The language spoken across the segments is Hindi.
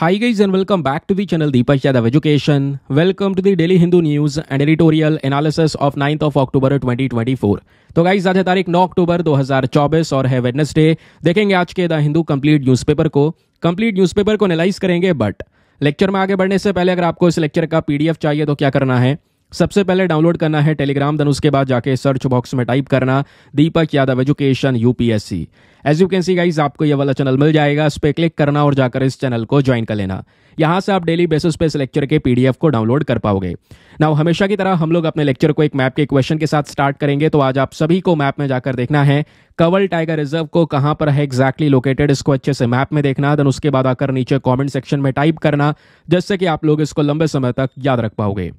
Hi guys and welcome back to the channel Deepak Yadav Education. Welcome to the Daily Hindu News and Editorial Analysis of 9th of October 2024. तो गाइज आज है तारीख 9 अक्टूबर 2024 और है वेडनेसडे। देखेंगे आज के द हिंदू कंप्लीट न्यूज़पेपर को एनालाइज करेंगे। बट लेक्चर में आगे बढ़ने से पहले अगर आपको इस लेक्चर का पीडीएफ चाहिए तो क्या करना है, सबसे पहले डाउनलोड करना है टेलीग्राम, देन उसके बाद जाके सर्च बॉक्स में टाइप करना Deepak Yadav education UPSC. As you can see guys आपको ये वाला चैनल मिल जाएगा, इस पर क्लिक करना और जाकर इस चैनल को ज्वाइन कर लेना। यहाँ से आप डेली बेसिस पे इस लेक्चर के पीडीएफ को डाउनलोड कर पाओगे। नाउ हमेशा की तरह हम लोग अपने लेक्चर को एक मैप के क्वेश्चन के साथ स्टार्ट करेंगे। तो आज आप सभी को मैप में जाकर देखना है कंवल टाइगर रिजर्व को कहाँ पर है एग्जैक्टली लोकेटेड, इसको अच्छे से मैप में देखना, देन उसके बाद आकर नीचे कॉमेंट सेक्शन में टाइप करना, जिससे कि आप लोग इसको लंबे समय तक याद रख पाओगे।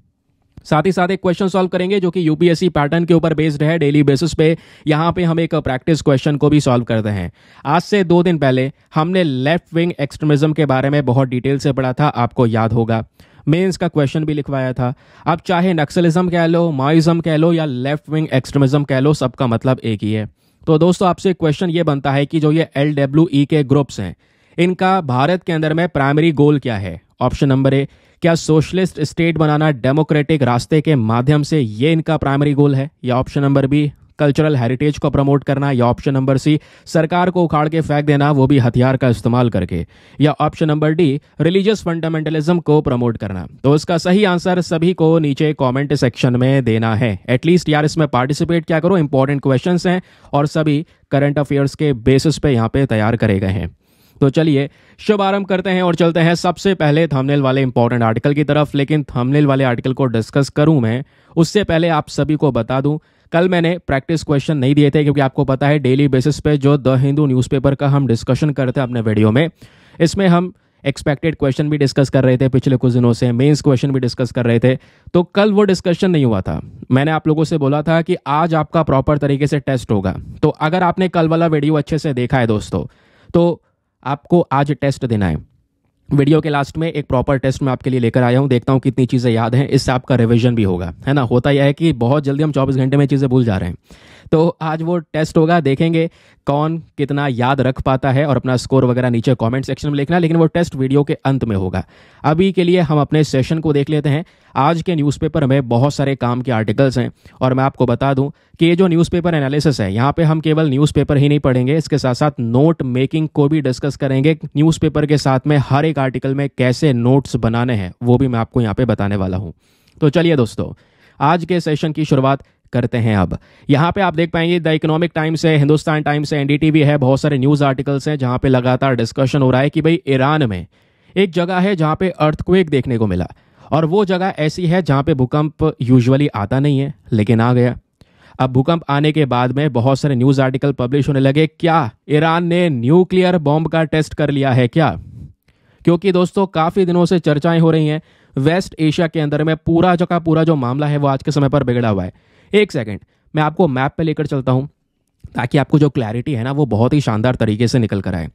साथ ही साथ एक क्वेश्चन सॉल्व करेंगे जो कि यूपीएससी पैटर्न के ऊपर बेस्ड है डेली बेसिस पे। यहाँ पे हम एक प्रैक्टिस क्वेश्चन को भी सॉल्व करते हैं। आज से 2 दिन पहले हमने लेफ्ट विंग एक्सट्रीमिज्म के बारे में बहुत डिटेल से पढ़ा था, आपको याद होगा। मेंस का क्वेश्चन भी लिखवाया था। अब चाहे नक्सलिज्म कह लो, माओइज्म कह लो या लेफ्ट विंग एक्सट्रीमिज्म कह लो, सबका मतलब एक ही है। तो दोस्तों आपसे क्वेश्चन ये बनता है कि जो ये LWE के ग्रुप्स हैं, इनका भारत के अंदर में प्राइमरी गोल क्या है। ऑप्शन नंबर ए, क्या सोशलिस्ट स्टेट बनाना डेमोक्रेटिक रास्ते के माध्यम से ये इनका प्राइमरी गोल है, या option number B, cultural heritage को प्रमोट करना, या ऑप्शन नंबर सी, सरकार को उखाड़ के फेंक देना वो भी हथियार का इस्तेमाल करके, या option number D, religious fundamentalism को प्रमोट करना। तो इसका सही आंसर सभी को नीचे कमेंट सेक्शन में देना है। एटलीस्ट यार इसमें पार्टिसिपेट क्या करो, इंपॉर्टेंट क्वेश्चंस हैं और सभी करंट अफेयर्स के बेसिस पे यहाँ पे तैयार करे गए हैं। तो चलिए शुभ आरंभ करते हैं और चलते हैं सबसे पहले थंबनेल वाले इंपॉर्टेंट आर्टिकल की तरफ। लेकिन थंबनेल वाले आर्टिकल को डिस्कस करूं मैं, उससे पहले आप सभी को बता दूं, कल मैंने प्रैक्टिस क्वेश्चन नहीं दिए थे, क्योंकि आपको पता है डेली बेसिस पे जो द हिंदू न्यूज़पेपर का हम डिस्कशन करते हैं अपने वीडियो में, इसमें हम एक्सपेक्टेड क्वेश्चन भी डिस्कस कर रहे थे पिछले कुछ दिनों से, मेंस क्वेश्चन भी डिस्कस कर रहे थे। तो कल वो डिस्कशन नहीं हुआ था। मैंने आप लोगों से बोला था कि आज आपका प्रॉपर तरीके से टेस्ट होगा। तो अगर आपने कल वाला वीडियो अच्छे से देखा है दोस्तों, तो आपको आज टेस्ट देना है। वीडियो के लास्ट में एक प्रॉपर टेस्ट मैं आपके लिए लेकर आया हूं, देखता हूं कितनी चीज़ें याद हैं, इससे आपका रिवीजन भी होगा, है ना। होता यह है कि बहुत जल्दी हम 24 घंटे में चीज़ें भूल जा रहे हैं। तो आज वो टेस्ट होगा, देखेंगे कौन कितना याद रख पाता है, और अपना स्कोर वगैरह नीचे कमेंट सेक्शन में लिखना। लेकिन वो टेस्ट वीडियो के अंत में होगा। अभी के लिए हम अपने सेशन को देख लेते हैं। आज के न्यूज़पेपर में बहुत सारे काम के आर्टिकल्स हैं, और मैं आपको बता दूं कि ये जो न्यूज़पेपर एनालिसिस है, यहाँ पे हम केवल न्यूज़पेपर ही नहीं पढ़ेंगे, इसके साथ साथ नोट मेकिंग को भी डिस्कस करेंगे। न्यूज़पेपर के साथ में हर एक आर्टिकल में कैसे नोट्स बनाने हैं वो भी मैं आपको यहाँ पे बताने वाला हूँ। तो चलिए दोस्तों आज के सेशन की शुरुआत करते हैं। अब यहाँ पे आप देख पाएंगे द इकोनॉमिक टाइम्स है, हिंदुस्तान टाइम्स है, एनडीटीवी है, बहुत सारे न्यूज़ आर्टिकल्स हैं जहाँ पे लगातार डिस्कशन हो रहा है कि भाई ईरान में एक जगह है जहाँ पे अर्थक्वेक देखने को मिला, और वो जगह ऐसी है जहाँ पे भूकंप यूजुअली आता नहीं है लेकिन आ गया। अब भूकंप आने के बाद में बहुत सारे न्यूज़ आर्टिकल पब्लिश होने लगे, क्या ईरान ने न्यूक्लियर बॉम्ब का टेस्ट कर लिया है क्या। क्योंकि दोस्तों काफ़ी दिनों से चर्चाएं हो रही हैं, वेस्ट एशिया के अंदर में पूरा जो मामला है वो आज के समय पर बिगड़ा हुआ है। एक सेकंड मैं आपको मैप पे लेकर चलता हूं, ताकि आपको जो क्लैरिटी है ना वो बहुत ही शानदार तरीके से निकल कर आए।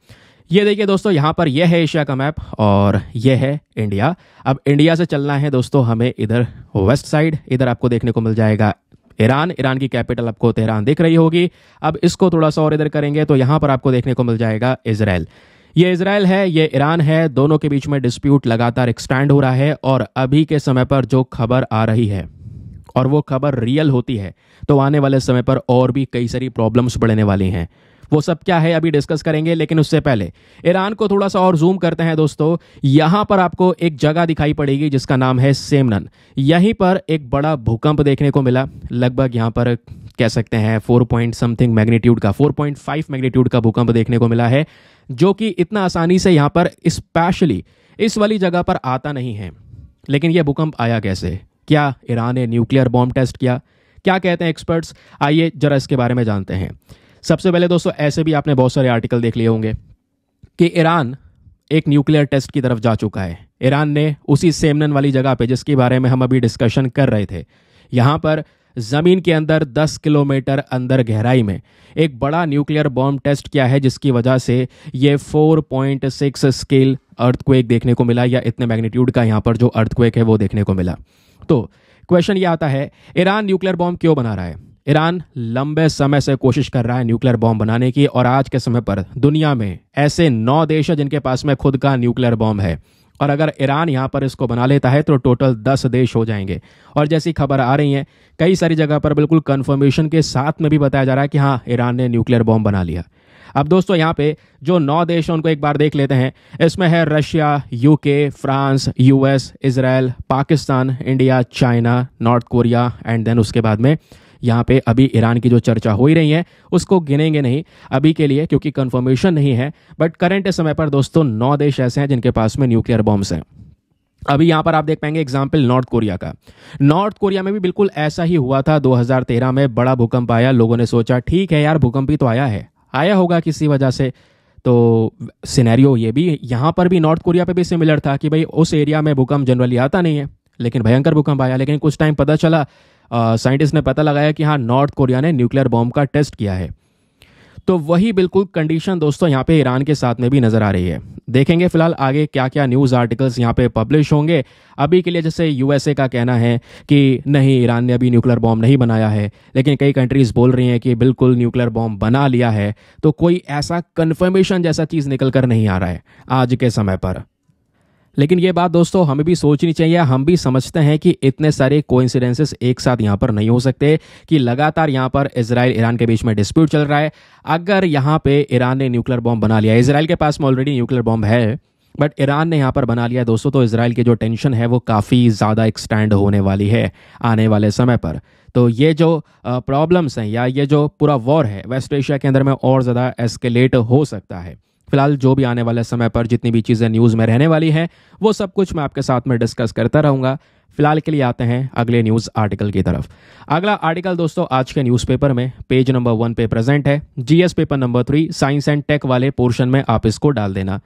ये देखिए दोस्तों, यहाँ पर यह है एशिया का मैप और यह है इंडिया। अब इंडिया से चलना है दोस्तों हमें इधर वेस्ट साइड, इधर आपको देखने को मिल जाएगा ईरान की कैपिटल आपको तेहरान दिख रही होगी। अब इसको थोड़ा सा और इधर करेंगे तो यहाँ पर आपको देखने को मिल जाएगा इजराइल। ये इजराइल है, ये ईरान है, दोनों के बीच में डिस्प्यूट लगातार एक्सटेंड हो रहा है। और अभी के समय पर जो खबर आ रही है और वो खबर रियल होती है तो आने वाले समय पर और भी कई सारी प्रॉब्लम्स बढ़ने वाली हैं। वो सब क्या है अभी डिस्कस करेंगे, लेकिन उससे पहले ईरान को थोड़ा सा और जूम करते हैं दोस्तों। यहाँ पर आपको एक जगह दिखाई पड़ेगी जिसका नाम है सेमनन। यहीं पर एक बड़ा भूकंप देखने को मिला, लगभग यहाँ पर कह सकते हैं 4 पॉइंट समथिंग मैग्नीट्यूड का, 4.5 मैग्नीट्यूड का भूकंप देखने को मिला है, जो कि इतना आसानी से यहाँ पर स्पेशली इस वाली जगह पर आता नहीं है। लेकिन यह भूकंप आया कैसे, क्या ईरान ने न्यूक्लियर बॉम्ब टेस्ट किया, क्या कहते हैं एक्सपर्ट्स, आइए जरा इसके बारे में जानते हैं। सबसे पहले दोस्तों ऐसे भी आपने बहुत सारे आर्टिकल देख लिए होंगे कि ईरान एक न्यूक्लियर टेस्ट की तरफ जा चुका है। ईरान ने उसी सेमनन वाली जगह पे जिसके बारे में हम अभी डिस्कशन कर रहे थे, यहाँ पर जमीन के अंदर 10 किलोमीटर अंदर गहराई में एक बड़ा न्यूक्लियर बॉम्ब टेस्ट किया है, जिसकी वजह से ये 4.6 स्केल अर्थक्वेक देखने को मिला, या इतने मैग्नीट्यूड का यहाँ पर जो अर्थक्वेक है वो देखने को मिला। तो क्वेश्चन ये आता है, ईरान न्यूक्लियर बॉम्ब क्यों बना रहा है। ईरान लंबे समय से कोशिश कर रहा है न्यूक्लियर बॉम्ब बनाने की, और आज के समय पर दुनिया में ऐसे 9 देश हैं जिनके पास में खुद का न्यूक्लियर बॉम्ब है। और अगर ईरान यहाँ पर इसको बना लेता है तो टोटल 10 देश हो जाएंगे। और जैसी खबर आ रही है कई सारी जगह पर बिल्कुल कंफर्मेशन के साथ में भी बताया जा रहा है कि हाँ, ईरान ने न्यूक्लियर बॉम्ब बना लिया। अब दोस्तों यहाँ पे जो 9 देश हैं उनको एक बार देख लेते हैं। इसमें है Russia, UK, France, US, Israel, Pakistan, India, China, North Korea and then उसके बाद में यहाँ पे अभी ईरान की जो चर्चा हो ही रही है उसको गिनेंगे नहीं अभी के लिए क्योंकि कंफर्मेशन नहीं है। बट करंट समय पर दोस्तों 9 देश ऐसे हैं जिनके पास में न्यूक्लियर बॉम्ब्स हैं। अभी यहाँ पर आप देख पाएंगे एग्जाम्पल नॉर्थ कोरिया का। नॉर्थ कोरिया में भी बिल्कुल ऐसा ही हुआ था। 2013 में बड़ा भूकंप आया। लोगों ने सोचा ठीक है यार, भूकंप ही तो आया होगा किसी वजह से। तो सिनेरियो ये भी यहाँ पर भी नॉर्थ कोरिया पे भी सिमिलर था कि भाई उस एरिया में भूकंप जनरली आता नहीं है, लेकिन भयंकर भूकंप आया। लेकिन कुछ टाइम पता चला, साइंटिस्ट ने पता लगाया कि हाँ, नॉर्थ कोरिया ने न्यूक्लियर बॉम्ब का टेस्ट किया है। तो वही बिल्कुल कंडीशन दोस्तों यहाँ पे ईरान के साथ में भी नजर आ रही है। देखेंगे फिलहाल आगे क्या क्या न्यूज़ आर्टिकल्स यहाँ पे पब्लिश होंगे। अभी के लिए जैसे यूएसए का कहना है कि नहीं, ईरान ने अभी न्यूक्लियर बॉम्ब नहीं बनाया है, लेकिन कई कंट्रीज बोल रही हैं कि बिल्कुल न्यूक्लियर बॉम्ब बना लिया है। तो कोई ऐसा कन्फर्मेशन जैसा चीज़ निकल कर नहीं आ रहा है आज के समय पर। लेकिन ये बात दोस्तों हमें भी सोचनी चाहिए। हम भी समझते हैं कि इतने सारे कोइंसिडेंसेस एक साथ यहाँ पर नहीं हो सकते कि लगातार यहाँ पर इजराइल ईरान के बीच में डिस्प्यूट चल रहा है। अगर यहाँ पे ईरान ने न्यूक्लियर बॉम्ब बना लिया, इजराइल के पास में ऑलरेडी न्यूक्लियर बॉम्ब है, बट ईरान ने यहाँ पर बना लिया दोस्तों, तो इजराइल की जो टेंशन है वो काफ़ी ज़्यादा एक्सटेंड होने वाली है आने वाले समय पर। तो ये जो प्रॉब्लम्स हैं या ये जो पूरा वॉर है वेस्ट एशिया के अंदर में और ज़्यादा एस्केलेट हो सकता है। फिलहाल जो भी आने वाले समय पर जितनी भी चीज़ें न्यूज़ में रहने वाली हैं वो सब कुछ मैं आपके साथ में डिस्कस करता रहूँगा। फिलहाल के लिए आते हैं अगले न्यूज़ आर्टिकल की तरफ। अगला आर्टिकल दोस्तों आज के न्यूज़पेपर में पेज नंबर 1 पे प्रेजेंट है। GS paper number 3 science and tech वाले पोर्शन में आप इसको डाल देना।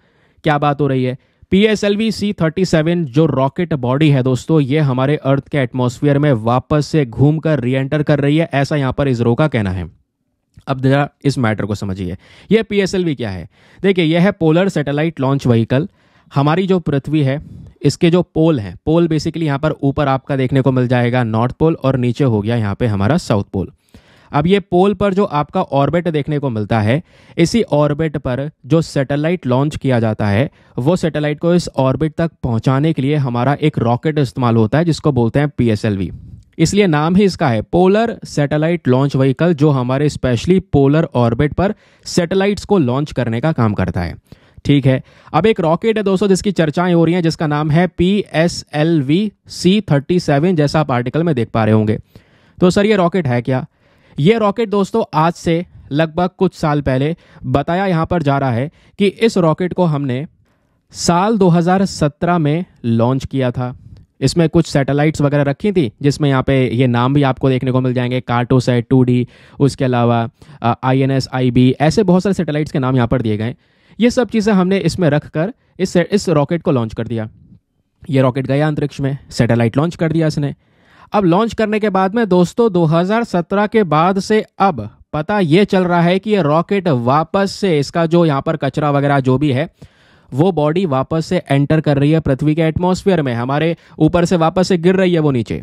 क्या बात हो रही है? PSLV C-37 जो रॉकेट बॉडी है दोस्तों, ये हमारे अर्थ के एटमॉस्फेयर में वापस से घूमकर री एंटर कर रही है, ऐसा यहाँ पर इसरो का कहना है। अब जरा इस मैटर को समझिए। यह PSLV क्या है? देखिए, यह है पोलर सैटेलाइट लॉन्च व्हीकल। हमारी जो पृथ्वी है इसके जो पोल हैं, पोल बेसिकली यहाँ पर ऊपर आपका देखने को मिल जाएगा नॉर्थ पोल और नीचे हो गया यहाँ पे हमारा साउथ पोल। अब ये पोल पर जो आपका ऑर्बिट देखने को मिलता है, इसी ऑर्बिट पर जो सैटेलाइट लॉन्च किया जाता है, वो सैटेलाइट को इस ऑर्बिट तक पहुंचाने के लिए हमारा एक रॉकेट इस्तेमाल होता है जिसको बोलते हैं PSLV। इसलिए नाम ही इसका है पोलर सैटेलाइट लॉन्च व्हीकल, जो हमारे स्पेशली पोलर ऑर्बिट पर सैटेलाइट्स को लॉन्च करने का काम करता है। ठीक है, अब एक रॉकेट है दोस्तों जिसकी चर्चाएं हो रही हैं, जिसका नाम है PSLV C-37, जैसा आप आर्टिकल में देख पा रहे होंगे। तो सर ये रॉकेट है क्या? ये रॉकेट दोस्तों आज से लगभग कुछ साल पहले बताया यहां पर जा रहा है कि इस रॉकेट को हमने साल 2017 में लॉन्च किया था। इसमें कुछ सैटेलाइट्स वगैरह रखी थी, जिसमें यहाँ पे ये नाम भी आपको देखने को मिल जाएंगे, कार्टोसैट 2D, उसके अलावा INS IB, ऐसे बहुत सारे सैटेलाइट्स के नाम यहाँ पर दिए गए। ये सब चीज़ें हमने इसमें रख कर इस रॉकेट को लॉन्च कर दिया। ये रॉकेट गया अंतरिक्ष में, सैटेलाइट लॉन्च कर दिया इसने। अब लॉन्च करने के बाद में दोस्तों 2017 के बाद से अब पता ये चल रहा है कि ये रॉकेट वापस से इसका जो यहाँ पर कचरा वगैरह जो भी है वो बॉडी वापस से एंटर कर रही है पृथ्वी के एटमॉस्फेयर में, हमारे ऊपर से वापस से गिर रही है वो नीचे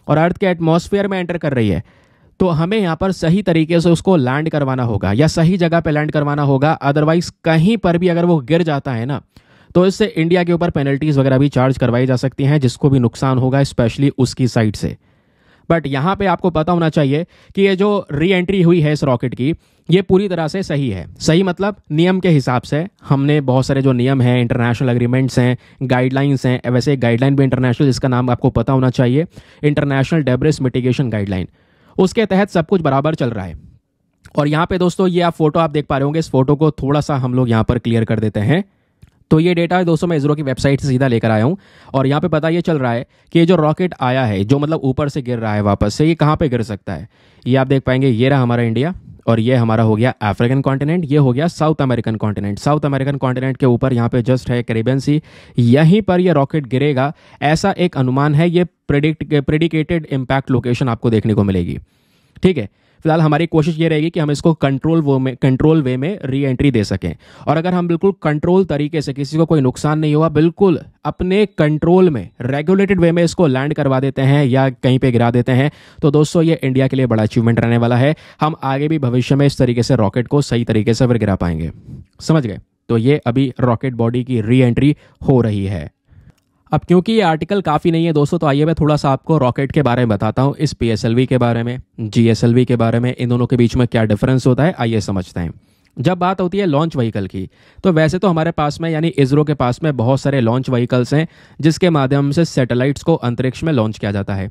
और अर्थ के एटमॉस्फेयर में एंटर कर रही है। तो हमें यहाँ पर सही तरीके से उसको लैंड करवाना होगा या सही जगह पे लैंड करवाना होगा। अदरवाइज कहीं पर भी अगर वो गिर जाता है ना, तो इससे इंडिया के ऊपर पेनल्टीज वगैरह भी चार्ज करवाई जा सकती हैं, जिसको भी नुकसान होगा स्पेशली उसकी साइड से। बट यहाँ पे आपको पता होना चाहिए कि ये जो री एंट्री हुई है इस रॉकेट की, ये पूरी तरह से सही है। सही मतलब नियम के हिसाब से। हमने बहुत सारे जो नियम हैं, इंटरनेशनल एग्रीमेंट्स हैं, गाइडलाइंस हैं, वैसे एक गाइडलाइन भी इंटरनेशनल, जिसका नाम आपको पता होना चाहिए, इंटरनेशनल डेब्रिस मिटिगेशन गाइडलाइन, उसके तहत सब कुछ बराबर चल रहा है। और यहाँ पे दोस्तों ये आप फोटो आप देख पा रहे होंगे, इस फोटो को थोड़ा सा हम लोग यहाँ पर क्लियर कर देते हैं। तो ये डेटा है दोस्तों, मैं इसरो की वेबसाइट से सीधा लेकर आया हूँ और यहाँ पे पता ये चल रहा है कि ये जो रॉकेट आया है, जो मतलब ऊपर से गिर रहा है वापस से, ये कहाँ पे गिर सकता है? ये आप देख पाएंगे, ये रहा हमारा इंडिया और ये हमारा हो गया अफ्रीकन कॉन्टिनेंट, ये हो गया south American continent. South American continent के ऊपर यहाँ पे जस्ट है कैरिबियन सी, यहीं पर ये रॉकेट गिरेगा, ऐसा एक अनुमान है। ये प्रेडिकेटेड इम्पैक्ट लोकेशन आपको देखने को मिलेगी। ठीक है, फिलहाल हमारी कोशिश ये रहेगी कि हम इसको कंट्रोल वे में री एंट्री दे सकें। और अगर हम बिल्कुल कंट्रोल तरीके से, किसी को कोई नुकसान नहीं हुआ, बिल्कुल अपने कंट्रोल में रेगुलेटेड वे में इसको लैंड करवा देते हैं या कहीं पे गिरा देते हैं, तो दोस्तों ये इंडिया के लिए बड़ा अचीवमेंट रहने वाला है। हम आगे भी भविष्य में इस तरीके से रॉकेट को सही तरीके से फिर गिरा पाएंगे। समझ गए? तो ये अभी रॉकेट बॉडी की री एंट्री हो रही है। अब क्योंकि ये आर्टिकल काफ़ी नहीं है दोस्तों, तो आइए मैं थोड़ा सा आपको रॉकेट के बारे में बताता हूँ, इस PSLV के बारे में, GSLV के बारे में, इन दोनों के बीच में क्या डिफरेंस होता है, आइए समझते हैं। जब बात होती है लॉन्च व्हीकल की, तो वैसे तो हमारे पास में यानी इसरो के पास में बहुत सारे लॉन्च व्हीकल्स हैं जिसके माध्यम से सैटेलाइट्स को अंतरिक्ष में लॉन्च किया जाता है।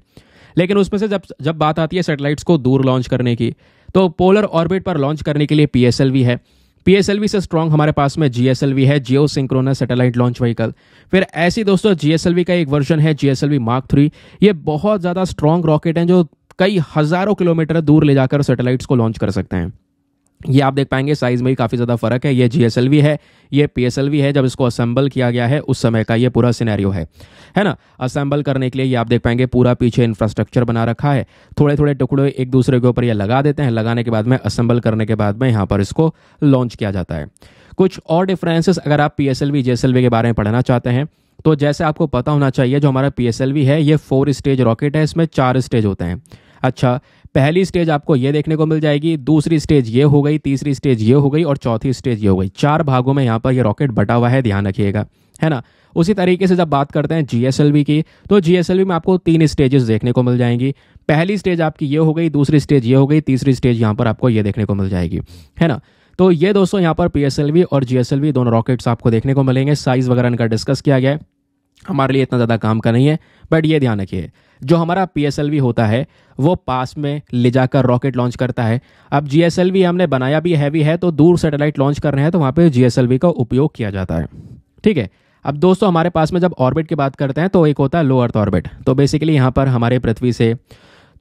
लेकिन उसमें से जब बात आती है सैटेलाइट्स को दूर लॉन्च करने की, तो पोलर ऑर्बिट पर लॉन्च करने के लिए PSLV है। PSLV से स्ट्रॉन्ग हमारे पास में GSLV है, जियो सिंक्रोनस सैटेलाइट लॉन्च व्हीकल। फिर ऐसी दोस्तों GSLV का एक वर्जन है GSLV Mark 3। ये बहुत ज़्यादा स्ट्रॉन्ग रॉकेट हैं जो कई हज़ारों किलोमीटर दूर ले जाकर सैटेलाइट्स को लॉन्च कर सकते हैं। ये आप देख पाएंगे साइज में ही काफ़ी ज़्यादा फर्क है। ये GSLV है, ये PSLV है। जब इसको असेंबल किया गया है उस समय का ये पूरा सिनेरियो है ना। असेंबल करने के लिए ये आप देख पाएंगे पूरा पीछे इंफ्रास्ट्रक्चर बना रखा है। थोड़े थोड़े टुकड़े एक दूसरे के ऊपर ये लगा देते हैं, लगाने के बाद में असेंबल करने के बाद में यहाँ पर इसको लॉन्च किया जाता है। कुछ और डिफरेंसेस अगर आप PSLV GSLV के बारे में पढ़ना चाहते हैं तो जैसे आपको पता होना चाहिए, जो हमारा PSLV है ये 4 स्टेज रॉकेट है, इसमें 4 स्टेज होते हैं। अच्छा, पहली स्टेज आपको ये देखने को मिल जाएगी, दूसरी स्टेज ये हो गई, तीसरी स्टेज ये हो गई और चौथी स्टेज ये हो गई। 4 भागों में यहाँ पर ये रॉकेट बटा हुआ है, ध्यान रखिएगा, है ना। उसी तरीके से जब बात करते हैं GSLV की, तो GSLV में आपको 3 स्टेजेस देखने को मिल जाएंगी। पहली स्टेज आपकी ये हो गई, दूसरी स्टेज ये हो गई, तीसरी स्टेज यहाँ पर आपको ये देखने को मिल जाएगी, है ना। तो ये दोस्तों यहाँ पर PSLV और GSLV दोनों रॉकेट्स आपको देखने को मिलेंगे। साइज़ वगैरह इनका डिस्कस किया गया है, हमारे लिए इतना ज़्यादा काम का नहीं है। बट ये ध्यान रखिए, जो हमारा PSLV होता है वो पास में ले जाकर रॉकेट लॉन्च करता है। अब GSLV हमने बनाया भी हैवी है, तो दूर सैटेलाइट लॉन्च कर रहे हैं तो वहाँ पे GSLV का उपयोग किया जाता है, ठीक है। अब दोस्तों हमारे पास में जब ऑर्बिट की बात करते हैं तो एक होता है लो अर्थ ऑर्बिट। तो बेसिकली यहाँ पर हमारे पृथ्वी से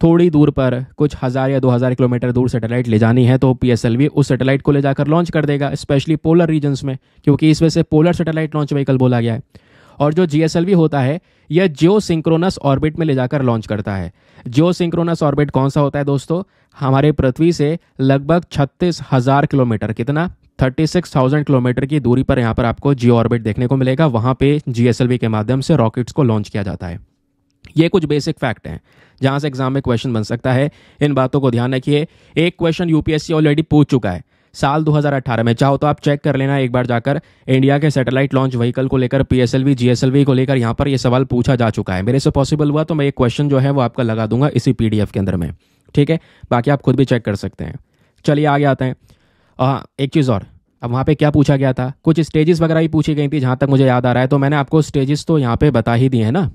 थोड़ी दूर पर कुछ 1000 या 2000 किलोमीटर दूर सैटेलाइट ले जानी है, तो PSLV उस सैटेलाइट को ले जाकर लॉन्च कर देगा, स्पेशली पोलर रीजन्स में, क्योंकि इस वजह से पोलर सैटेलाइट लॉन्च व्हीकल बोला गया है। और जो GSLV होता है यह जियो सिंक्रोनस ऑर्बिट में ले जाकर लॉन्च करता है। जियो सिंक्रोनस ऑर्बिट कौन सा होता है दोस्तों? हमारे पृथ्वी से लगभग 36,000 किलोमीटर, कितना 36,000 किलोमीटर की दूरी पर यहाँ पर आपको जियो ऑर्बिट देखने को मिलेगा। वहाँ पे GSLV के माध्यम से रॉकेट्स को लॉन्च किया जाता है। ये कुछ बेसिक फैक्ट हैं जहाँ से एग्जाम में क्वेश्चन बन सकता है, इन बातों को ध्यान रखिए। एक क्वेश्चन UPSC ऑलरेडी पूछ चुका है साल 2018 में, चाहो तो आप चेक कर लेना एक बार जाकर। इंडिया के सैटेलाइट लॉन्च व्हीकल को लेकर PSLV GSLV को लेकर यहाँ पर ये सवाल पूछा जा चुका है। मेरे से पॉसिबल हुआ तो मैं एक क्वेश्चन जो है वो आपका लगा दूंगा इसी PDF के अंदर में, ठीक है। बाकी आप खुद भी चेक कर सकते हैं। चलिए आगे आते हैं। हाँ, एक चीज़ और, अब वहाँ पे क्या पूछा गया था, कुछ स्टेजेस वगैरह ही पूछी गई थी जहाँ तक मुझे याद आ रहा है। तो मैंने आपको स्टेजेस तो यहाँ पे बता ही दिए हैं ना,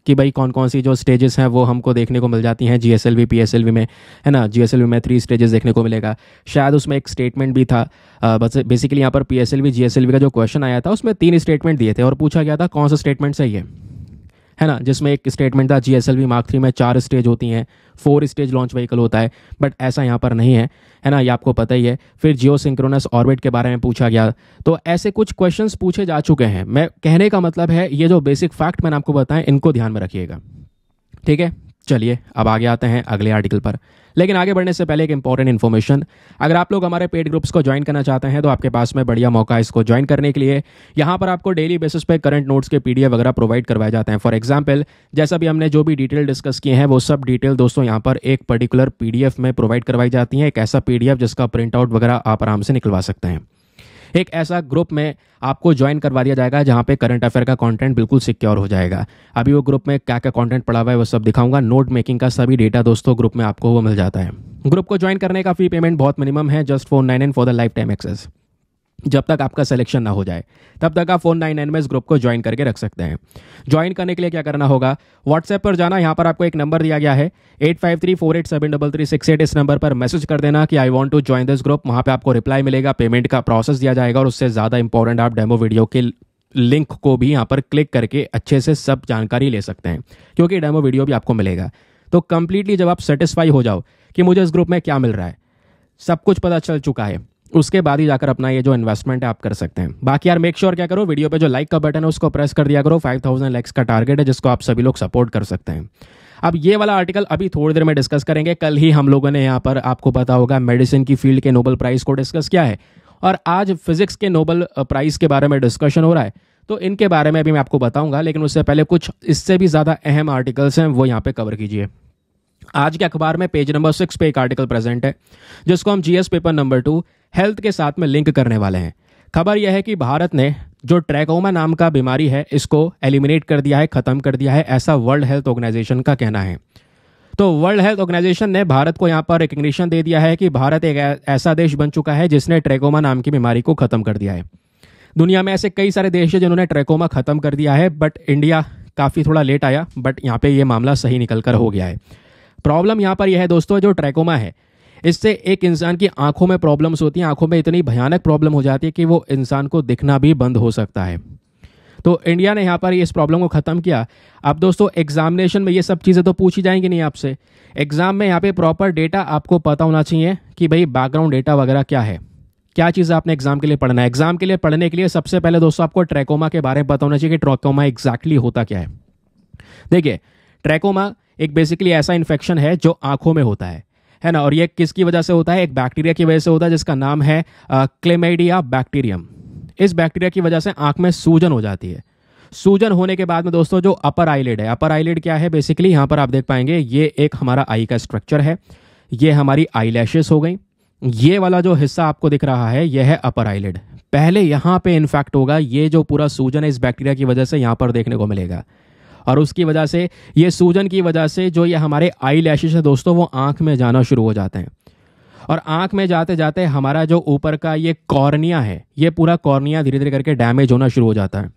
कि भाई कौन कौन सी जो स्टेजेस हैं वो हमको देखने को मिल जाती हैं GSLV PSLV में, है ना। GSLV में 3 स्टेजेस देखने को मिलेगा। शायद उसमें एक स्टेटमेंट भी था, बस बेसिकली यहाँ पर PSLV GSLV का जो क्वेश्चन आया था उसमें 3 स्टेटमेंट दिए थे और पूछा गया था कौन सा स्टेटमेंट सही है ना। जिसमें एक स्टेटमेंट था GSLV Mark 3 में 4 स्टेज होती हैं, 4 स्टेज लॉन्च व्हीकल होता है, बट ऐसा यहाँ पर नहीं है ना, ये आपको पता ही है। फिर जियो सिंक्रोनस ऑर्बिट के बारे में पूछा गया। तो ऐसे कुछ क्वेश्चंस पूछे जा चुके हैं। मैं कहने का मतलब है ये जो बेसिक फैक्ट मैंने आपको बताया इनको ध्यान में रखिएगा, ठीक है। चलिए अब आगे आते हैं अगले आर्टिकल पर। लेकिन आगे बढ़ने से पहले एक इंपॉर्टेंट इन्फॉर्मेशन, अगर आप लोग हमारे पेड ग्रुप्स को ज्वाइन करना चाहते हैं तो आपके पास में बढ़िया मौका है इसको ज्वाइन करने के लिए। यहाँ पर आपको डेली बेसिस पे करंट नोट्स के PDF वगैरह प्रोवाइड करवाए जाते हैं। फॉर एग्जांपल, जैसा भी हमने जो भी डिटेल डिस्कस किए हैं वो सब डिटेल दोस्तों यहाँ पर एक पर्टिकुलर PDF में प्रोवाइड करवाई जाती है। एक ऐसा PDF जिसका प्रिंट आउट वगैरह आप आराम से निकलवा सकते हैं। एक ऐसा ग्रुप में आपको ज्वाइन करवा दिया जाएगा जहाँ पे करंट अफेयर का कंटेंट बिल्कुल सिक्योर हो जाएगा। अभी वो ग्रुप में क्या क्या कंटेंट पड़ा हुआ है वो सब दिखाऊंगा। नोट मेकिंग का सभी डेटा दोस्तों ग्रुप में आपको वो मिल जाता है। ग्रुप को ज्वाइन करने का फी पेमेंट बहुत मिनिमम है, just $499 for the life time access. जब तक आपका सिलेक्शन ना हो जाए तब तक आप $499 में इस ग्रुप को ज्वाइन करके रख सकते हैं। ज्वाइन करने के लिए क्या करना होगा, व्हाट्सएप पर जाना, यहाँ पर आपको एक नंबर दिया गया है 8534873368। इस नंबर पर मैसेज कर देना कि I want to join this group. वहाँ पे आपको रिप्लाई मिलेगा, पेमेंट का प्रोसेस दिया जाएगा और उससे ज़्यादा इंपॉर्टेंट आप डेमो वीडियो के लिंक को भी यहाँ पर क्लिक करके अच्छे से सब जानकारी ले सकते हैं, क्योंकि डेमो वीडियो भी आपको मिलेगा। तो कंप्लीटली जब आप सेटिस्फाई हो जाओ कि मुझे इस ग्रुप में क्या मिल रहा है, सब कुछ पता चल चुका है, उसके बाद ही जाकर अपना ये जो इन्वेस्टमेंट है आप कर सकते हैं। बाकी यार मेक श्योर क्या करो, वीडियो पे जो लाइक का बटन है उसको प्रेस कर दिया करो। 5000 लाइक्स का टारगेट है जिसको आप सभी लोग सपोर्ट कर सकते हैं। अब ये वाला आर्टिकल अभी थोड़ी देर में डिस्कस करेंगे। कल ही हम लोगों ने यहाँ पर, आपको पता होगा, मेडिसिन की फील्ड के नोबेल प्राइज़ को डिस्कस किया है और आज फिजिक्स के नोबेल प्राइज़ के बारे में डिस्कशन हो रहा है। तो इनके बारे में भी मैं आपको बताऊंगा, लेकिन उससे पहले कुछ इससे भी ज़्यादा अहम आर्टिकल्स हैं वो यहाँ पे कवर कीजिए। आज के अखबार में पेज नंबर 6 पे एक आर्टिकल प्रेजेंट है जिसको हम जीएस पेपर नंबर 2 हेल्थ के साथ में लिंक करने वाले हैं। खबर यह है कि भारत ने जो ट्रैकोमा नाम का बीमारी है इसको एलिमिनेट कर दिया है, ख़त्म कर दिया है, ऐसा वर्ल्ड हेल्थ ऑर्गेनाइजेशन का कहना है। तो वर्ल्ड हेल्थ ऑर्गेनाइजेशन ने भारत को यहाँ पर रिकग्निशन दे दिया है कि भारत एक ऐसा देश बन चुका है जिसने ट्रैकोमा नाम की बीमारी को ख़त्म कर दिया है। दुनिया में ऐसे कई सारे देश हैं जिन्होंने ट्रैकोमा ख़त्म कर दिया है, बट इंडिया काफ़ी थोड़ा लेट आया, बट यहाँ पे ये मामला सही निकल कर हो गया है। प्रॉब्लम यहाँ पर यह है दोस्तों, जो ट्रैकोमा है इससे एक इंसान की आंखों में प्रॉब्लम्स होती हैं, आंखों में इतनी भयानक प्रॉब्लम हो जाती है कि वो इंसान को दिखना भी बंद हो सकता है। तो इंडिया ने यहाँ पर इस प्रॉब्लम को ख़त्म किया। अब दोस्तों एग्जामिनेशन में ये सब चीज़ें तो पूछी जाएंगी नहीं आपसे। एग्जाम में यहाँ पे प्रॉपर डेटा आपको पता होना चाहिए कि भाई बैकग्राउंड डेटा वगैरह क्या है, क्या चीज़ आपने एग्जाम के लिए पढ़ना है। एग्जाम के लिए पढ़ने के लिए सबसे पहले दोस्तों आपको ट्रैकोमा के बारे में पता होना चाहिए कि ट्रैकोमा एग्जैक्टली होता क्या है। देखिए, ट्रैकोमा एक बेसिकली ऐसा इन्फेक्शन है जो आंखों में होता है ना, और ये किसकी वजह से होता है? एक बैक्टीरिया की वजह से होता है जिसका नाम है क्लेमाइडिया बैक्टीरियम। इस बैक्टीरिया की वजह से आंख में सूजन हो जाती है। सूजन होने के बाद में दोस्तों जो अपर आईलिड है, अपर आईलिड क्या है बेसिकली, यहाँ पर आप देख पाएंगे ये एक हमारा आई का स्ट्रक्चर है, ये हमारी आई लैशेस हो गई। ये वाला जो हिस्सा आपको दिख रहा है यह है अपर आईलिड। पहले यहाँ पे इन्फेक्ट होगा, ये जो पूरा सूजन है इस बैक्टीरिया की वजह से यहाँ पर देखने को मिलेगा, और उसकी वजह से, ये सूजन की वजह से जो ये हमारे आई लैशेस है दोस्तों वो आंख में जाना शुरू हो जाते हैं। और आंख में जाते जाते हमारा जो ऊपर का ये कॉर्निया है, ये पूरा कॉर्निया धीरे धीरे करके डैमेज होना शुरू हो जाता है।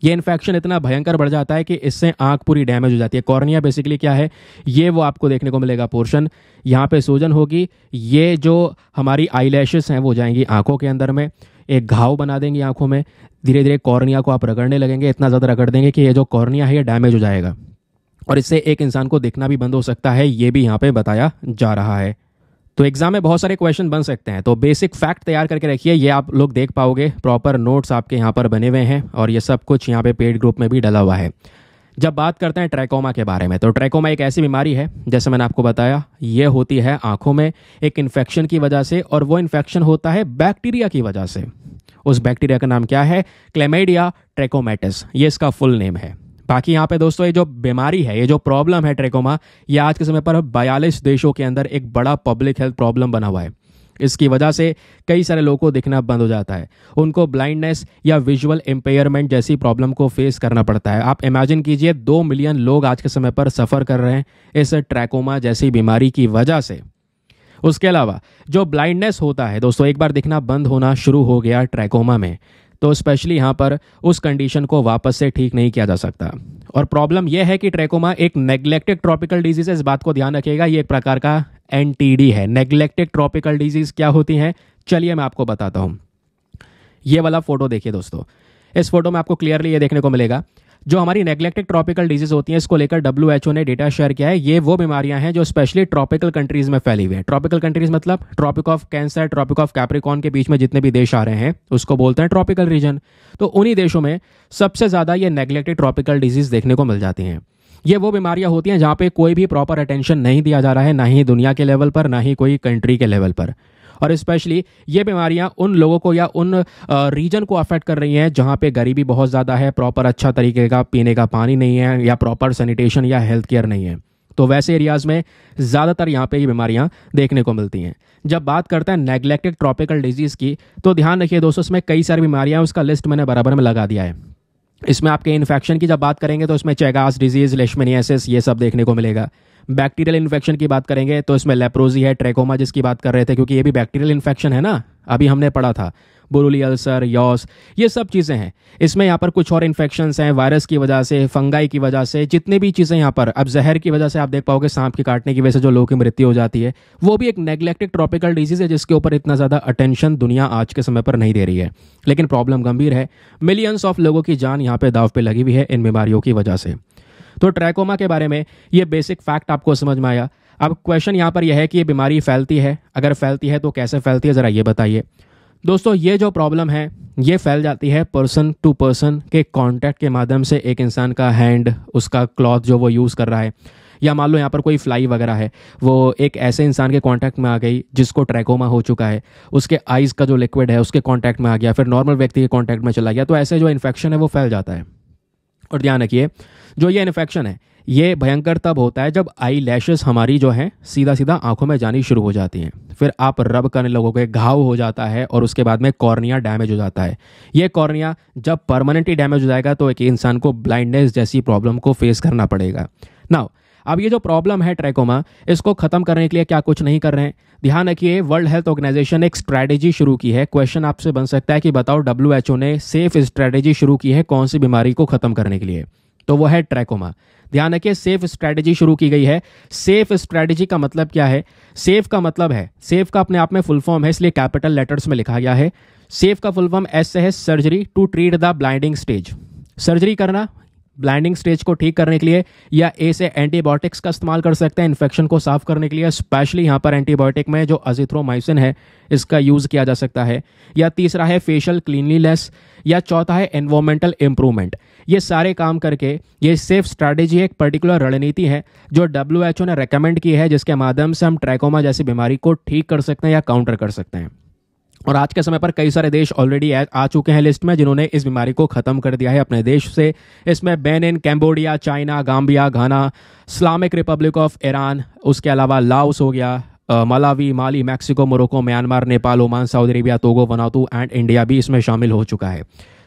ये इन्फेक्शन इतना भयंकर बढ़ जाता है कि इससे आंख पूरी डैमेज हो जाती है। कॉर्निया बेसिकली क्या है, ये वो आपको देखने को मिलेगा पोर्शन, यहाँ पे सूजन होगी, ये जो हमारी आई लैशेस हैं वो जाएंगी आंखों के अंदर में, एक घाव बना देंगी आंखों में। धीरे धीरे कॉर्निया को आप रगड़ने लगेंगे, इतना ज़्यादा रगड़ देंगे कि ये जो कॉर्निया है ये डैमेज हो जाएगा और इससे एक इंसान को दिखना भी बंद हो सकता है, ये भी यहाँ पे बताया जा रहा है। तो एग्जाम में बहुत सारे क्वेश्चन बन सकते हैं, तो बेसिक फैक्ट तैयार करके रखिए, ये आप लोग देख पाओगे, प्रॉपर नोट्स आपके यहाँ पर बने हुए हैं और ये सब कुछ यहाँ पे पेड ग्रुप में भी डला हुआ है। जब बात करते हैं ट्रैकोमा के बारे में, तो ट्रैकोमा एक ऐसी बीमारी है, जैसे मैंने आपको बताया, ये होती है आंखों में एक इन्फेक्शन की वजह से, और वो इन्फेक्शन होता है बैक्टीरिया की वजह से। उस बैक्टीरिया का नाम क्या है? क्लेमाइडिया ट्रैकोमैटिस, ये इसका फुल नेम है। बाकी यहाँ पे दोस्तों ये जो बीमारी है, ये जो प्रॉब्लम है ट्रैकोमा, ये आज के समय पर 42 देशों के अंदर एक बड़ा पब्लिक हेल्थ प्रॉब्लम बना हुआ है। इसकी वजह से कई सारे लोगों को दिखना बंद हो जाता है, उनको ब्लाइंडनेस या विजुअल इम्पेयरमेंट जैसी प्रॉब्लम को फेस करना पड़ता है। आप इमेजिन कीजिए 2 मिलियन लोग आज के समय पर सफ़र कर रहे हैं इस ट्रैकोमा जैसी बीमारी की वजह से। उसके अलावा जो ब्लाइंडनेस होता है दोस्तों, एक बार दिखना बंद होना शुरू हो गया ट्रैकोमा में, तो स्पेशली यहाँ पर उस कंडीशन को वापस से ठीक नहीं किया जा सकता। और प्रॉब्लम यह है कि ट्रैकोमा एक नेग्लेक्टेड ट्रॉपिकल डिजीज है, इस बात को ध्यान रखिएगा, ये एक प्रकार का एनटीडी है। नेग्लेक्टेड ट्रॉपिकल डिजीज क्या होती हैं, चलिए मैं आपको बताता हूँ। ये वाला फोटो देखिए दोस्तों, इस फोटो में आपको क्लियरली ये देखने को मिलेगा, जो हमारी नेग्लेक्टेड ट्रॉपिकल डिजीज होती हैं, इसको लेकर WHO ने डेटा शेयर किया है। ये वो बीमारियां हैं जो स्पेशली ट्रॉपिकल कंट्रीज में फैली हुई हैं। ट्रॉपिकल कंट्रीज मतलब tropic of Cancer, tropic of Capricorn के बीच में जितने भी देश आ रहे हैं उसको बोलते हैं ट्रॉपिकल रीजन। तो उन्हीं देशों में सबसे ज़्यादा ये नेग्लेक्टेड ट्रॉपिकल डिजीज देखने को मिल जाती हैं। ये वो बीमारियां होती हैं जहाँ पे कोई भी प्रॉपर अटेंशन नहीं दिया जा रहा है, ना ही दुनिया के लेवल पर, ना ही कोई कंट्री के लेवल पर। और स्पेशली ये बीमारियां उन लोगों को या उन रीजन को अफेक्ट कर रही हैं जहां पे गरीबी बहुत ज़्यादा है, प्रॉपर अच्छा तरीके का पीने का पानी नहीं है, या प्रॉपर सैनिटेशन या हेल्थ केयर नहीं है। तो वैसे एरियाज़ में ज़्यादातर यहाँ पे ये बीमारियां देखने को मिलती हैं। जब बात करते हैं नेग्लेक्टेड ट्रॉपिकल डिजीज़ की, तो ध्यान रखिए दोस्तों, इसमें कई सारी बीमारियाँ, उसका लिस्ट मैंने बराबर में लगा दिया है। इसमें आपके इन्फेक्शन की जब बात करेंगे तो इसमें चेगास डिजीज़, लेशमेनियासिस, ये सब देखने को मिलेगा। बैक्टीरियल इन्फेक्शन की बात करेंगे तो इसमें लेप्रोजी है, ट्रैकोमा जिसकी बात कर रहे थे, क्योंकि ये भी बैक्टीरियल इन्फेक्शन है ना, अभी हमने पढ़ा था, बुरुली अल्सर, यॉस, ये सब चीज़ें हैं। इसमें यहाँ पर कुछ और इन्फेक्शंस हैं, वायरस की वजह से, फंगाई की वजह से, जितने भी चीज़ें यहाँ पर, अब जहर की वजह से आप देख पाओगे, सांप के काटने की वजह से जो लोगों की मृत्यु हो जाती है, वो भी एक नेग्लेक्टेड ट्रॉपिकल डिजीज़ है जिसके ऊपर इतना ज़्यादा अटेंशन दुनिया आज के समय पर नहीं दे रही है। लेकिन प्रॉब्लम गंभीर है, मिलियंस ऑफ लोगों की जान यहाँ पे दांव पे लगी हुई है इन बीमारियों की वजह से। तो ट्रैकोमा के बारे में ये बेसिक फैक्ट आपको समझ में आया। अब क्वेश्चन यहाँ पर यह है कि ये बीमारी फैलती है, अगर फैलती है तो कैसे फैलती है, ज़रा ये बताइए दोस्तों। ये जो प्रॉब्लम है ये फैल जाती है पर्सन टू पर्सन के कांटेक्ट के माध्यम से। एक इंसान का हैंड, उसका क्लॉथ जो वो यूज़ कर रहा है, या मान लो यहाँ पर कोई फ्लाई वगैरह है, वो एक ऐसे इंसान के कांटेक्ट में आ गई जिसको ट्रैकोमा हो चुका है, उसके आइज़ का जो लिक्विड है उसके कांटेक्ट में आ गया, फिर नॉर्मल व्यक्ति के कांटेक्ट में चला गया, तो ऐसे जो इन्फेक्शन है वो फैल जाता है। और ध्यान रखिए, जो ये इन्फेक्शन है ये भयंकर तब होता है जब आई लैशेस हमारी जो है सीधा सीधा आंखों में जानी शुरू हो जाती हैं, फिर आप रब करने लगोगे, घाव हो जाता है और उसके बाद में कॉर्निया डैमेज हो जाता है। ये कॉर्निया जब परमानेंटली डैमेज हो जाएगा तो एक इंसान को ब्लाइंडनेस जैसी प्रॉब्लम को फेस करना पड़ेगा। नाउ अब ये जो प्रॉब्लम है ट्रैकोमा, इसको खत्म करने के लिए क्या कुछ नहीं कर रहे हैं। ध्यान रखिए, वर्ल्ड हेल्थ ऑर्गेनाइजेशन एक स्ट्रैटेजी शुरू की है। क्वेश्चन आपसे बन सकता है कि बताओ WHO ने सेफ स्ट्रैटेजी शुरू की है कौन सी बीमारी को खत्म करने के लिए, तो वो है ट्रैकोमा। ध्यान रखिए, सेफ स्ट्रैटेजी शुरू की गई है। सेफ स्ट्रैटेजी का मतलब क्या है? सेफ का मतलब है, सेफ का अपने आप में फुल फॉर्म है इसलिए कैपिटल लेटर्स में लिखा गया है। सेफ का फुल फॉर्म एस से है surgery to treat the blinding stage, surgery करना ब्लाइंडिंग स्टेज को ठीक करने के लिए, या ए से एंटीबायोटिक्स का इस्तेमाल कर सकते हैं इन्फेक्शन को साफ करने के लिए, स्पेशली यहाँ पर एंटीबायोटिक में जो अजिथ्रोमाइसिन है इसका यूज़ किया जा सकता है, या तीसरा है फेशियल क्लीनलीनेस, या चौथा है एनवायरमेंटल इंप्रूवमेंट। ये सारे काम करके ये सेफ स्ट्रैटेजी एक पर्टिकुलर रणनीति है जो WHO ने रेकमेंड की है, जिसके माध्यम से हम ट्रैकोमा जैसी बीमारी को ठीक कर सकते हैं या काउंटर कर सकते हैं। और आज के समय पर कई सारे देश ऑलरेडी आ चुके हैं लिस्ट में जिन्होंने इस बीमारी को खत्म कर दिया है अपने देश से। इसमें Benin, Cambodia, China, Gambia, Ghana, Islamic Republic of Iran, उसके अलावा लाओस हो गया, Malawi, Mali, Mexico, Morocco, Myanmar, Nepal, Oman, Saudi Arabia, Togo, Vanuatu and India भी इसमें शामिल हो चुका है।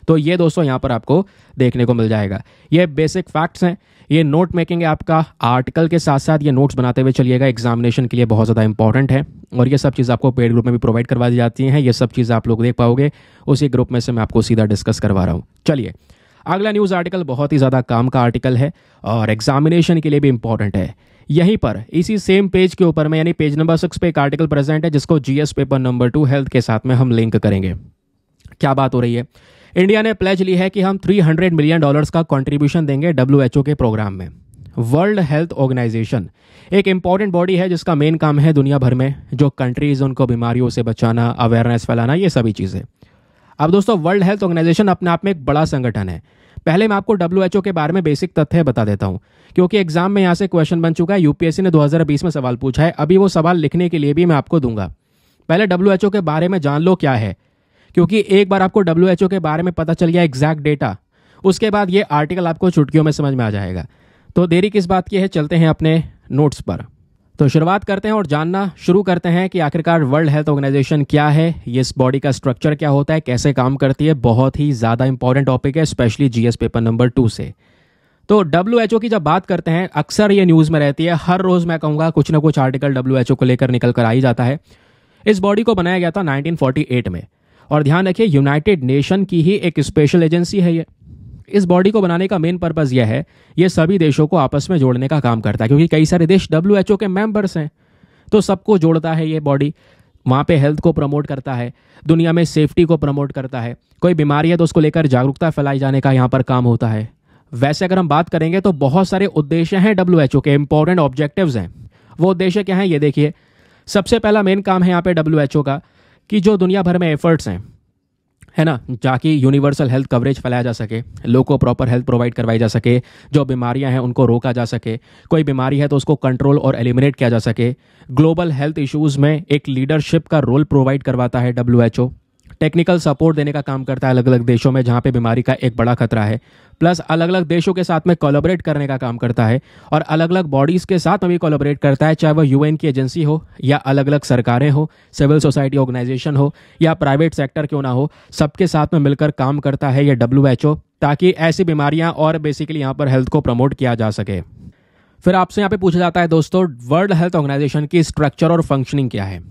तो ये दोस्तों यहाँ पर आपको देखने को मिल जाएगा। ये बेसिक फैक्ट्स हैं, ये नोट मेकिंग है आपका आर्टिकल के साथ साथ ये नोट्स बनाते हुए चलिएगा, एग्जामिनेशन के लिए बहुत ज़्यादा इंपॉर्टेंट है। और ये सब चीज़ आपको पेड ग्रुप में भी प्रोवाइड करवा दी जाती हैं, ये सब चीज़ आप लोग देख पाओगे उसी ग्रुप में से मैं आपको सीधा डिस्कस करवा रहा हूँ। चलिए अगला न्यूज़ आर्टिकल बहुत ही ज़्यादा काम का आर्टिकल है और एग्जामिनेशन के लिए भी इंपॉर्टेंट है। यहीं पर इसी सेम पेज के ऊपर में यानी पेज नंबर 6 पे एक आर्टिकल प्रेजेंट है जिसको GS पेपर नंबर 2 हेल्थ के साथ में हम लिंक करेंगे। क्या बात हो रही है? इंडिया ने प्लेज ली है कि हम $300 मिलियन का कंट्रीब्यूशन देंगे WHO के प्रोग्राम में। वर्ल्ड हेल्थ ऑर्गेनाइजेशन एक इंपॉर्टेंट बॉडी है जिसका मेन काम है दुनिया भर में जो कंट्रीज उनको बीमारियों से बचाना, अवेयरनेस फैलाना, ये सभी चीज़ें। अब दोस्तों वर्ल्ड हेल्थ ऑर्गेनाइजेशन अपने आप में एक बड़ा संगठन है। पहले मैं आपको WHO के बारे में बेसिक तथ्य बता देता हूं क्योंकि एग्जाम में यहाँ से क्वेश्चन बन चुका है। UPSC ने 2020 में सवाल पूछा है, अभी वो सवाल लिखने के लिए भी मैं आपको दूंगा। पहले WHO के बारे में जान लो क्या है, क्योंकि एक बार आपको WHO के बारे में पता चल गया एग्जैक्ट डेटा, उसके बाद ये आर्टिकल आपको चुटकियों में समझ में आ जाएगा। तो देरी किस बात की है, चलते हैं अपने नोट्स पर। तो शुरुआत करते हैं और जानना शुरू करते हैं कि आखिरकार वर्ल्ड हेल्थ ऑर्गेनाइजेशन क्या है, ये इस बॉडी का स्ट्रक्चर क्या होता है, कैसे काम करती है। बहुत ही ज़्यादा इंपॉर्टेंट टॉपिक है स्पेशली GS पेपर नंबर 2 से। तो WHO की जब बात करते हैं अक्सर ये न्यूज़ में रहती है, हर रोज़ मैं कहूँगा कुछ ना कुछ आर्टिकल WHO को लेकर निकल कर आ ही जाता है। इस बॉडी को बनाया गया था 1948 में और ध्यान रखिए यूनाइटेड नेशन की ही एक स्पेशल एजेंसी है ये। इस बॉडी को बनाने का मेन पर्पज़ यह है, ये सभी देशों को आपस में जोड़ने का काम करता है क्योंकि कई सारे देश WHO के मेंबर्स हैं, तो सबको जोड़ता है ये बॉडी। वहाँ पे हेल्थ को प्रमोट करता है, दुनिया में सेफ्टी को प्रमोट करता है, कोई बीमारी है तो उसको लेकर जागरूकता फैलाई जाने का यहाँ पर काम होता है। वैसे अगर हम बात करेंगे तो बहुत सारे उद्देश्य हैं WHO के, इंपॉर्टेंट ऑब्जेक्टिव्स हैं। वो उद्देश्य क्या हैं ये देखिए। सबसे पहला मेन काम है यहाँ पे WHO का कि जो दुनिया भर में एफर्ट्स हैं, है ना, ताकि यूनिवर्सल हेल्थ कवरेज फैलाया जा सके, लोगों को प्रॉपर हेल्थ प्रोवाइड करवाई जा सके, जो बीमारियां हैं उनको रोका जा सके, कोई बीमारी है तो उसको कंट्रोल और एलिमिनेट किया जा सके। ग्लोबल हेल्थ इश्यूज़ में एक लीडरशिप का रोल प्रोवाइड करवाता है WHO। टेक्निकल सपोर्ट देने का काम करता है अलग अलग देशों में जहाँ पे बीमारी का एक बड़ा खतरा है, प्लस अलग अलग देशों के साथ में कोलैबोरेट करने का काम करता है और अलग अलग बॉडीज़ के साथ में भी कोलैबोरेट करता है, चाहे वह UN की एजेंसी हो या अलग अलग सरकारें हो, सिविल सोसाइटी ऑर्गेनाइजेशन हो या प्राइवेट सेक्टर क्यों ना हो, सबके साथ में मिलकर काम करता है ये WHO ताकि ऐसी बीमारियां और बेसिकली यहाँ पर हेल्थ को प्रमोट किया जा सके। फिर आपसे यहाँ पे पूछा जाता है दोस्तों वर्ल्ड हेल्थ ऑर्गेनाइजेशन की स्ट्रक्चर और फंक्शनिंग क्या है।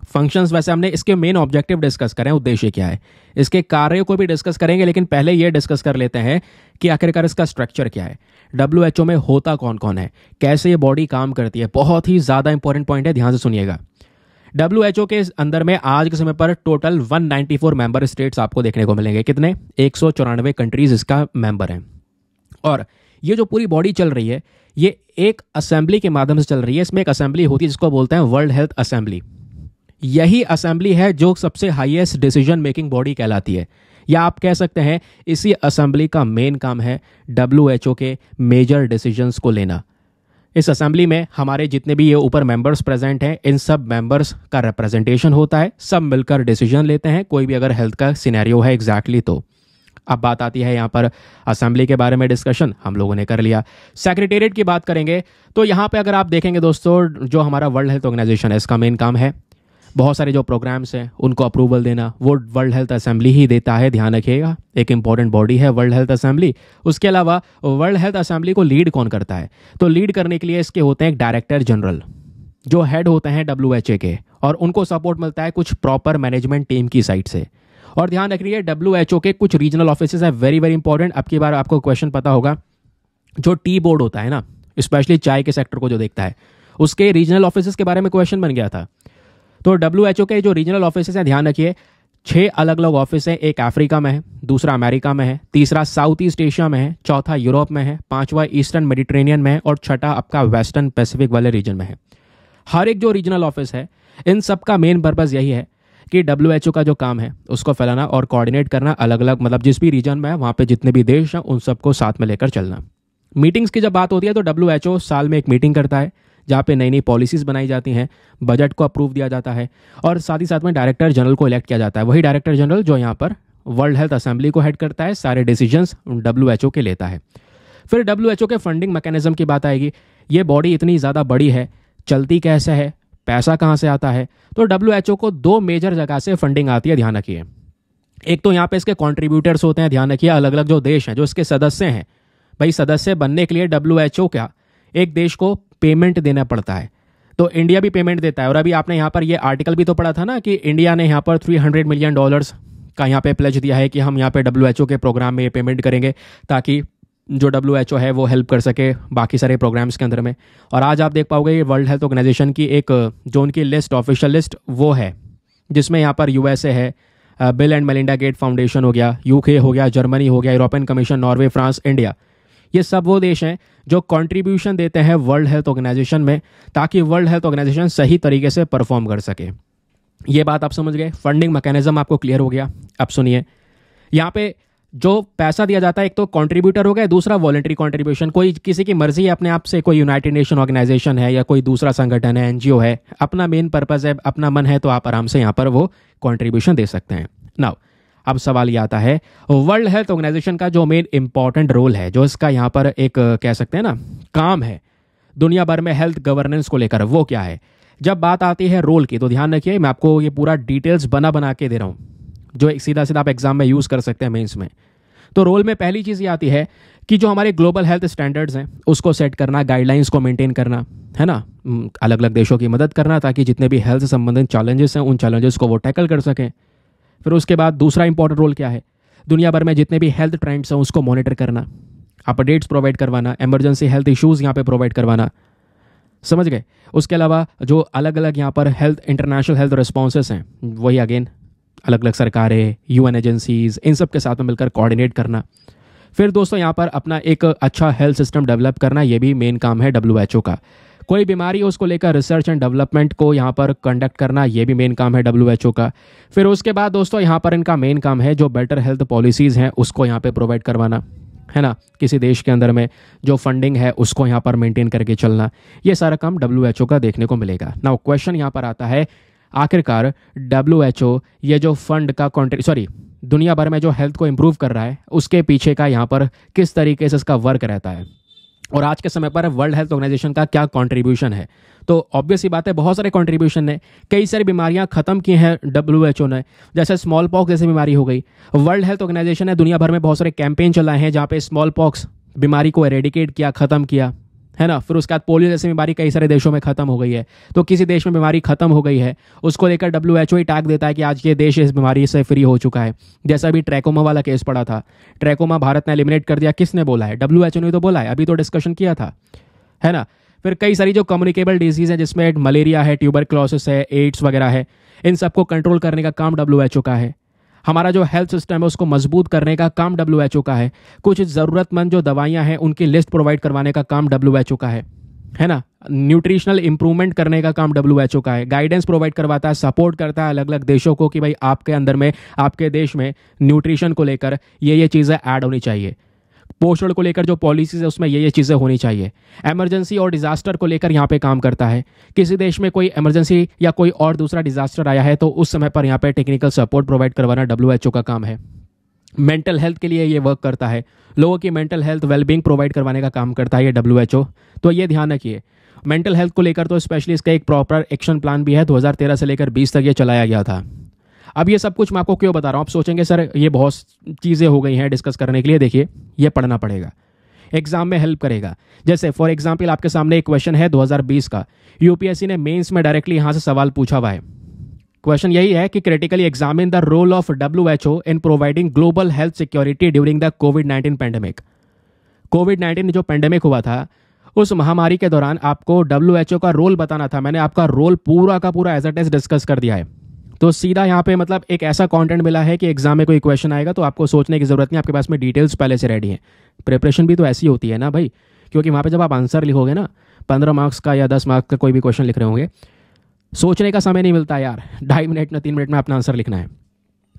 फंक्शंस वैसे हमने इसके मेन ऑब्जेक्टिव डिस्कस करें, उद्देश्य क्या है, इसके कार्यों को भी डिस्कस करेंगे, लेकिन पहले ये डिस्कस कर लेते हैं कि आखिरकार इसका स्ट्रक्चर क्या है, WHO में होता कौन कौन है, कैसे ये बॉडी काम करती है। बहुत ही ज़्यादा इंपॉर्टेंट पॉइंट है, ध्यान से सुनिएगा। WHO के अंदर में आज के समय पर टोटल 194 मेंबर स्टेट्स आपको देखने को मिलेंगे। कितने? 194 कंट्रीज इसका मेंबर हैं। और ये जो पूरी बॉडी चल रही है ये एक असेंबली के माध्यम से चल रही है। इसमें एक असेंबली होती है जिसको बोलते हैं वर्ल्ड हेल्थ असेंबली। यही असेंबली है जो सबसे हाईएस्ट डिसीजन मेकिंग बॉडी कहलाती है, या आप कह सकते हैं इसी असेंबली का मेन काम है WHO के मेजर डिसीजंस को लेना। इस असेंबली में हमारे जितने भी ये ऊपर मेंबर्स प्रेजेंट हैं, इन सब मेंबर्स का रिप्रेजेंटेशन होता है, सब मिलकर डिसीजन लेते हैं कोई भी अगर हेल्थ का सिनेरियो है एग्जैक्टली तो। अब बात आती है यहाँ पर असेंबली के बारे में डिस्कशन हम लोगों ने कर लिया। सेक्रेटेरिएट की बात करेंगे तो यहाँ पे अगर आप देखेंगे दोस्तों, जो हमारा वर्ल्ड हेल्थ ऑर्गेनाइजेशन है इसका मेन काम है बहुत सारे जो प्रोग्राम्स हैं उनको अप्रूवल देना, वो वर्ल्ड हेल्थ असेंबली ही देता है, ध्यान रखिएगा, एक इंपॉर्टेंट बॉडी है वर्ल्ड हेल्थ असेंबली। उसके अलावा वर्ल्ड हेल्थ असेंबली को लीड कौन करता है, तो लीड करने के लिए इसके होते हैं एक डायरेक्टर जनरल जो हेड होते हैं WHO के, और उनको सपोर्ट मिलता है कुछ प्रॉपर मैनेजमेंट टीम की साइड से। और ध्यान रखिए WHO के कुछ रीजनल ऑफिसेज है, वेरी वेरी इंपॉर्टेंट। अब की बार आपको क्वेश्चन पता होगा, जो टी बोर्ड होता है ना, स्पेशली चाय के सेक्टर को जो देखता है, उसके रीजनल ऑफिसेज के बारे में क्वेश्चन बन गया था। तो WHO के जो रीजनल ऑफिसेज हैं, ध्यान रखिए 6 अलग अलग ऑफिस हैं, एक अफ्रीका में है, दूसरा अमेरिका में है, तीसरा साउथ ईस्ट एशिया में है, चौथा यूरोप में है, पांचवा ईस्टर्न मेडिटेरेनियन में है, और छठा आपका वेस्टर्न पैसिफिक वाले रीजन में है। हर एक जो रीजनल ऑफिस है, इन सब का मेन पर्पज़ यही है कि WHO का जो काम है उसको फैलाना और कोऑर्डिनेट करना, अलग अलग मतलब जिस भी रीजन में है वहाँ पे जितने भी देश हैं उन सबको साथ में लेकर चलना। मीटिंग्स की जब बात होती है तो WHO साल में एक मीटिंग करता है जहाँ पे नई नई पॉलिसीज़ बनाई जाती हैं, बजट को अप्रूव दिया जाता है, और साथ ही साथ में डायरेक्टर जनरल को इलेक्ट किया जाता है। वही डायरेक्टर जनरल जो यहाँ पर वर्ल्ड हेल्थ असेंबली को हेड करता है, सारे डिसीजंस WHO के लेता है। फिर WHO के फंडिंग मैकेनिज्म की बात आएगी। ये बॉडी इतनी ज़्यादा बड़ी है, चलती कैसे है, पैसा कहाँ से आता है, तो WHO को 2 मेजर जगह से फंडिंग आती है, ध्यान रखिए। एक तो यहाँ पे इसके कॉन्ट्रीब्यूटर्स होते हैं, ध्यान रखिए, अलग अलग जो देश हैं जो इसके सदस्य हैं। भाई सदस्य बनने के लिए WHO क्या एक देश को पेमेंट देना पड़ता है, तो इंडिया भी पेमेंट देता है। और अभी आपने यहाँ पर ये आर्टिकल भी तो पढ़ा था ना कि इंडिया ने यहाँ पर $300 मिलियन का यहाँ पे प्लेज दिया है कि हम यहाँ पे WHO के प्रोग्राम में ये पेमेंट करेंगे ताकि जो WHO है वो हेल्प कर सके बाकी सारे प्रोग्राम्स के अंदर में। और आज आप देख पाओगे ये वर्ल्ड हेल्थ ऑर्गेनाइजेशन की एक जो उनकी लिस्ट, ऑफिशियल लिस्ट वो है, जिसमें यहाँ पर USA है, Bill and Melinda Gate Foundation हो गया, UK हो गया, जर्मनी हो गया, European Commission, Norway, France, India. ये सब वो देश हैं जो कंट्रीब्यूशन देते हैं वर्ल्ड हेल्थ ऑर्गेनाइजेशन में ताकि वर्ल्ड हेल्थ ऑर्गेनाइजेशन सही तरीके से परफॉर्म कर सके। ये बात आप समझ गए, फंडिंग मैकेनिज्म आपको क्लियर हो गया। अब सुनिए, यहाँ पे जो पैसा दिया जाता है एक तो कंट्रीब्यूटर हो गया, दूसरा वॉलंटरी कंट्रीब्यूशन। कोई किसी की मर्जी है अपने आप से, कोई यूनाइटेड नेशन ऑर्गेनाइजेशन है या कोई दूसरा संगठन है, NGO है, अपना मेन पर्पज़ है, अपना मन है, तो आप आराम से यहाँ पर वो कंट्रीब्यूशन दे सकते हैं। नाउ अब सवाल ये आता है, वर्ल्ड हेल्थ ऑर्गेनाइजेशन का जो मेन इंपॉर्टेंट रोल है, जो इसका यहाँ पर एक कह सकते हैं ना काम है दुनिया भर में हेल्थ गवर्नेंस को लेकर, वो क्या है। जब बात आती है रोल की तो ध्यान रखिए, मैं आपको ये पूरा डिटेल्स बना के दे रहा हूँ जो एक सीधा सीधा आप एग्जाम में यूज़ कर सकते हैं, मेंस में। तो रोल में पहली चीज़ ये आती है कि जो हमारे ग्लोबल हेल्थ स्टैंडर्ड्स हैं उसको सेट करना, गाइडलाइंस को मेंटेन करना, है ना, अलग अलग देशों की मदद करना ताकि जितने भी हेल्थ से संबंधित चैलेंजेस हैं उन चैलेंजेस को वो टैकल कर सकें। फिर उसके बाद दूसरा इंपॉर्टेंट रोल क्या है, दुनिया भर में जितने भी हेल्थ ट्रेंड्स हैं उसको मॉनिटर करना, अपडेट्स प्रोवाइड करवाना, इमरजेंसी हेल्थ इश्यूज़ यहाँ पे प्रोवाइड करवाना, समझ गए। उसके अलावा जो अलग अलग यहाँ पर हेल्थ इंटरनेशनल हेल्थ रिस्पॉन्सेस हैं, वही अगेन अलग अलग सरकारें, UN एजेंसीज़, इन सब के साथ में मिलकर कोऑर्डिनेट करना। फिर दोस्तों यहाँ पर अपना एक अच्छा हेल्थ सिस्टम डेवलप करना, ये भी मेन काम है WHO का। कोई बीमारी हो उसको लेकर रिसर्च एंड डेवलपमेंट को यहाँ पर कंडक्ट करना, ये भी मेन काम है WHO का। फिर उसके बाद दोस्तों यहाँ पर इनका मेन काम है जो बेटर हेल्थ पॉलिसीज़ हैं उसको यहाँ पे प्रोवाइड करवाना, है ना, किसी देश के अंदर में जो फंडिंग है उसको यहाँ पर मेंटेन करके चलना, ये सारा काम WHO का देखने को मिलेगा। नाउ क्वेश्चन यहाँ पर आता है, आखिरकार WHO ये जो फंड का दुनिया भर में जो हेल्थ को इम्प्रूव कर रहा है उसके पीछे का यहाँ पर किस तरीके से इसका वर्क रहता है, और आज के समय पर वर्ल्ड हेल्थ ऑर्गेनाइजेशन का क्या कंट्रीब्यूशन है। तो ऑब्वियस ही बात है, बहुत सारे कंट्रीब्यूशन है, कई सारी बीमारियां खत्म की हैं WHO ने, जैसे स्मॉल पॉक्स जैसी बीमारी हो गई। वर्ल्ड हेल्थ ऑर्गेनाइजेशन ने दुनिया भर में बहुत सारे कैंपेन चलाए हैं जहाँ पे स्मॉल पॉक्स बीमारी को एरेडिकेट किया, ख़त्म किया, है ना। फिर उसके बाद पोलियो जैसी बीमारी कई सारे देशों में खत्म हो गई है। तो किसी देश में बीमारी खत्म हो गई है उसको लेकर WHO ही टैग देता है कि आज ये देश इस बीमारी से फ्री हो चुका है। जैसा अभी ट्रैकोमा वाला केस पड़ा था, ट्रैकोमा भारत ने एलिमिनेट कर दिया, किसने बोला है? WHO ने तो बोला है, अभी तो डिस्कशन किया था, है ना। फिर कई सारी जो कम्युनिकेबल डिजीज़ है जिसमें मलेरिया है, ट्यूबरक्लोसिस है, एड्स वगैरह है, इन सबको कंट्रोल करने का काम WHO का है। हमारा जो हेल्थ सिस्टम है उसको मजबूत करने का काम WHO का है। कुछ ज़रूरतमंद जो दवाइयाँ हैं उनकी लिस्ट प्रोवाइड करवाने का काम WHO का है ना। न्यूट्रिशनल इंप्रूवमेंट करने का काम WHO का है। गाइडेंस प्रोवाइड करवाता है, सपोर्ट करता है अलग अलग देशों को कि भाई आपके अंदर में, आपके देश में न्यूट्रिशन को लेकर ये चीज़ें ऐड होनी चाहिए। पोषण को लेकर जो पॉलिसीज है उसमें ये चीज़ें होनी चाहिए। इमरजेंसी और डिजास्टर को लेकर यहाँ पे काम करता है। किसी देश में कोई इमरजेंसी या कोई और दूसरा डिजास्टर आया है तो उस समय पर यहाँ पे टेक्निकल सपोर्ट प्रोवाइड करवाना WHO का काम है। मेंटल हेल्थ के लिए ये वर्क करता है, लोगों की मेंटल हेल्थ वेलबींग प्रोवाइड करवाने का काम करता है ये WHO। तो ये ध्यान रखिए, मेंटल हेल्थ को लेकर तो स्पेशली इसका एक प्रॉपर एक्शन प्लान भी है, 2013 से लेकर 20 तक ये चलाया गया था। अब ये सब कुछ मैं आपको क्यों बता रहा हूँ, आप सोचेंगे सर ये बहुत चीज़ें हो गई हैं डिस्कस करने के लिए। देखिए, ये पढ़ना पड़ेगा, एग्जाम में हेल्प करेगा। जैसे फॉर एग्जाम्पल आपके सामने एक क्वेश्चन है 2020 का, यूपीएससी ने मेंस में डायरेक्टली यहाँ से सवाल पूछा हुआ है। क्वेश्चन यही है कि critically examine the role of WHO in providing global health security during the कोविड-19 पैंडेमिक। कोविड-19 जो पैंडेमिक हुआ था उस महामारी के दौरान आपको WHO का रोल बताना था। मैंने आपका रोल पूरा का पूरा एज अ टेस्ट डिस्कस कर दिया है। तो सीधा यहाँ पे मतलब एक ऐसा कंटेंट मिला है कि एग्जाम में कोई क्वेश्चन आएगा तो आपको सोचने की जरूरत नहीं, आपके पास में डिटेल्स पहले से रेडी हैं। प्रिपरेशन भी तो ऐसी होती है ना भाई, क्योंकि वहाँ पे जब आप आंसर लिखोगे ना 15 मार्क्स का या 10 मार्क्स का कोई भी क्वेश्चन लिख रहे होंगे, सोचने का समय नहीं मिलता यार। 2.5 मिनट में 3 मिनट में अपना आंसर लिखना है,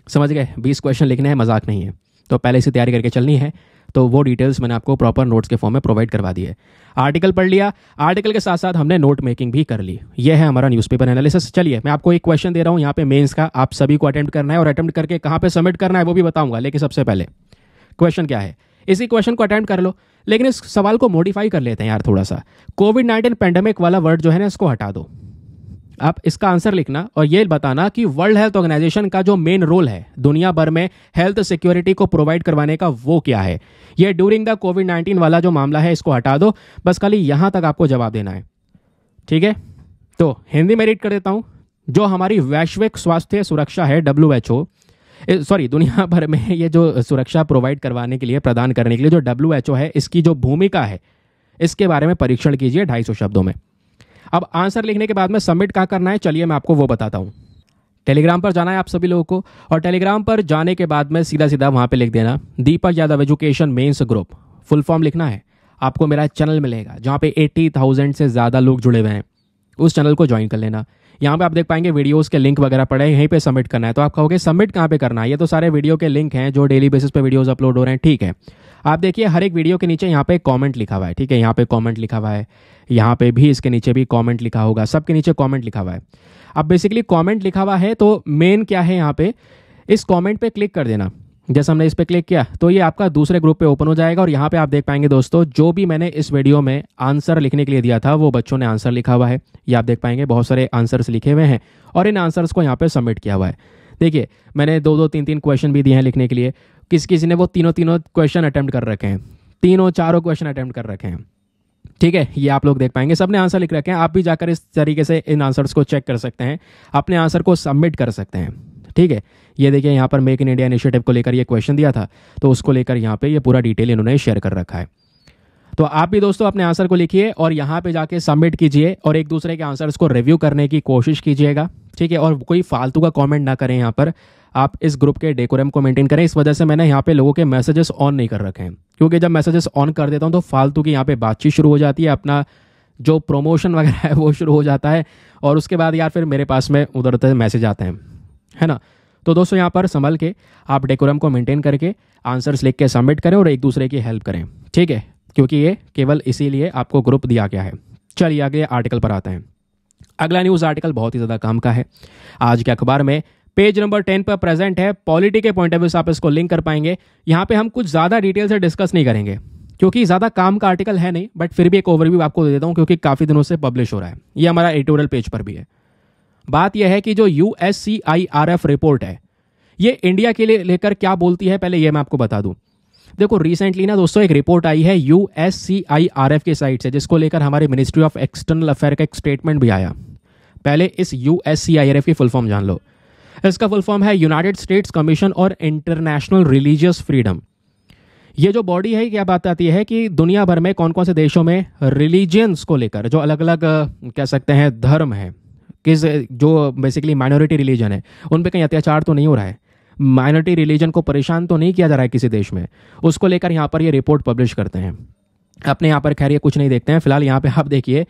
समझ गए। 20 क्वेश्चन लिखने हैं, मजाक नहीं है। तो पहले से तैयारी करके चलनी है। तो वो डिटेल्स मैंने आपको प्रॉपर नोट्स के फॉर्म में प्रोवाइड करवा दी है। आर्टिकल पढ़ लिया, आर्टिकल के साथ साथ हमने नोट मेकिंग भी कर ली। ये है हमारा न्यूज़पेपर एनालिसिस। चलिए मैं आपको एक क्वेश्चन दे रहा हूँ यहाँ पे मेंस का, आप सभी को अटेम्प्ट करना है और अटेम्प्ट करके कहाँ पे सबमिट करना है वो भी बताऊंगा। लेकिन सबसे पहले क्वेश्चन क्या है, इसी क्वेश्चन को अटेम्प्ट कर लो, लेकिन इस सवाल को मॉडिफाई कर लेते हैं यार थोड़ा सा। कोविड-19 पैंडेमिक वाला वर्ड जो है ना इसको हटा दो। आप इसका आंसर लिखना और ये बताना कि वर्ल्ड हेल्थ ऑर्गेनाइजेशन का जो मेन रोल है दुनिया भर में हेल्थ सिक्योरिटी को प्रोवाइड करवाने का वो क्या है। ये ड्यूरिंग द कोविड-19 वाला जो मामला है इसको हटा दो, बस खाली यहां तक आपको जवाब देना है, ठीक है। तो हिंदी में रीड कर देता हूं। जो हमारी वैश्विक स्वास्थ्य सुरक्षा है WHO, सॉरी दुनिया भर में ये जो सुरक्षा प्रोवाइड करवाने के लिए, प्रदान करने के लिए जो WHO है, इसकी जो भूमिका है इसके बारे में परीक्षण कीजिए 250 शब्दों में। अब आंसर लिखने के बाद में सबमिट कहाँ करना है, चलिए मैं आपको वो बताता हूँ। टेलीग्राम पर जाना है आप सभी लोगों को, और टेलीग्राम पर जाने के बाद में सीधा सीधा वहाँ पे लिख देना Deepak Yadav education mains group, full form लिखना है। आपको मेरा चैनल मिलेगा जहाँ पे 80,000 से ज़्यादा लोग जुड़े हुए हैं, उस चैनल को ज्वाइन कर लेना। यहाँ पे आप देख पाएंगे वीडियोस के लिंक वगैरह पड़े हैं, यहीं पे सबमिट करना है। तो आप कहोगे सबमिट कहाँ पे करना है, ये तो सारे वीडियो के लिंक हैं जो डेली बेसिस पे वीडियोस अपलोड हो रहे हैं, ठीक है। आप देखिए हर एक वीडियो के नीचे यहाँ पे कमेंट लिखा हुआ है, ठीक है। यहाँ पे कमेंट लिखा हुआ है, यहाँ पे भी इसके नीचे भी कमेंट लिखा होगा, सबके नीचे कमेंट लिखा हुआ है। अब बेसिकली कमेंट लिखा हुआ है तो मेन क्या है, यहाँ पे इस कमेंट पे क्लिक कर देना। जैसे हमने इस पे क्लिक किया तो ये आपका दूसरे ग्रुप पे ओपन हो जाएगा, और यहाँ पे आप देख पाएंगे दोस्तों जो भी मैंने इस वीडियो में आंसर लिखने के लिए दिया था वो बच्चों ने आंसर लिखा हुआ है। ये आप देख पाएंगे बहुत सारे आंसर्स लिखे हुए हैं और इन आंसर्स को यहाँ पे सबमिट किया हुआ है। देखिए मैंने 2-2, 3-3 क्वेश्चन भी दिए हैं लिखने के लिए। किसी ने वो तीनों क्वेश्चन अटेम्प्ट कर रखे हैं, तीनों चारों क्वेश्चन अटेम्प्ट कर रखे हैं, ठीक है। ये आप लोग देख पाएंगे सबने आंसर लिख रखे हैं। आप भी जाकर इस तरीके से इन आंसर्स को चेक कर सकते हैं, अपने आंसर को सबमिट कर सकते हैं, ठीक है। ये देखिए यहाँ पर मेक इन इंडिया इनिशिएटिव को लेकर ये क्वेश्चन दिया था, तो उसको लेकर यहाँ पे ये पूरा डिटेल इन्होंने शेयर कर रखा है। तो आप भी दोस्तों अपने आंसर को लिखिए और यहाँ पे जाके सबमिट कीजिए और एक दूसरे के आंसर्स को रिव्यू करने की कोशिश कीजिएगा, ठीक है। और कोई फालतू का कमेंट ना करें यहाँ पर, आप इस ग्रुप के डेकोरम को मेंटेन करें। इस वजह से मैंने यहाँ पे लोगों के मैसेजेस ऑन नहीं कर रखे हैं, क्योंकि जब मैसेजेस ऑन कर देता हूँ तो फालतू की यहाँ पे बातचीत शुरू हो जाती है, अपना जो प्रमोशन वगैरह है वो शुरू हो जाता है, और उसके बाद यार फिर मेरे पास में उधर उधर मैसेज आते हैं, है ना। तो दोस्तों यहाँ पर संभल के आप डेकोरम को मेंटेन करके आंसर्स लिख के सबमिट करें और एक दूसरे की हेल्प करें, ठीक है, क्योंकि ये केवल इसीलिए आपको ग्रुप दिया गया है। चलिए आगे आर्टिकल पर आते हैं। अगला न्यूज़ आर्टिकल बहुत ही ज़्यादा काम का है। आज के अखबार में पेज नंबर 10 पर प्रेजेंट है। पॉलिटी के पॉइंट ऑफ व्यू से आप इसको लिंक कर पाएंगे। यहाँ पे हम कुछ ज़्यादा डिटेल से डिस्कस नहीं करेंगे क्योंकि ज़्यादा काम का आर्टिकल है नहीं, बट फिर भी एक ओवरव्यू आपको दे देता हूँ क्योंकि काफ़ी दिनों से पब्लिश हो रहा है। ये हमारा एडिटोरियल पेज पर भी है। बात यह है कि जो USCIRF रिपोर्ट है ये इंडिया के लिए लेकर क्या बोलती है, पहले ये मैं आपको बता दूं। देखो रिसेंटली ना दोस्तों एक रिपोर्ट आई है USCIRF की साइट से, जिसको लेकर हमारी मिनिस्ट्री ऑफ एक्सटर्नल अफेयर का एक स्टेटमेंट भी आया। पहले इस USCIRF की फुल फॉर्म जान लो। इसका फुल फॉर्म है यूनाइटेड स्टेट्स कमीशन और इंटरनेशनल रिलीजियस फ्रीडम। ये जो बॉडी है क्या बात आती है कि दुनिया भर में कौन कौन से देशों में रिलीजियंस को लेकर जो अलग अलग कह सकते हैं धर्म है, किस जो बेसिकली माइनॉरिटी रिलीजन है उन पे कहीं अत्याचार तो नहीं हो रहा है, माइनॉरिटी रिलीजन को परेशान तो नहीं किया जा रहा है किसी देश में, उसको लेकर यहाँ पर ये रिपोर्ट पब्लिश करते हैं। अपने यहाँ पर खैर ये कुछ नहीं देखते हैं। फिलहाल यहाँ पे आप देखिए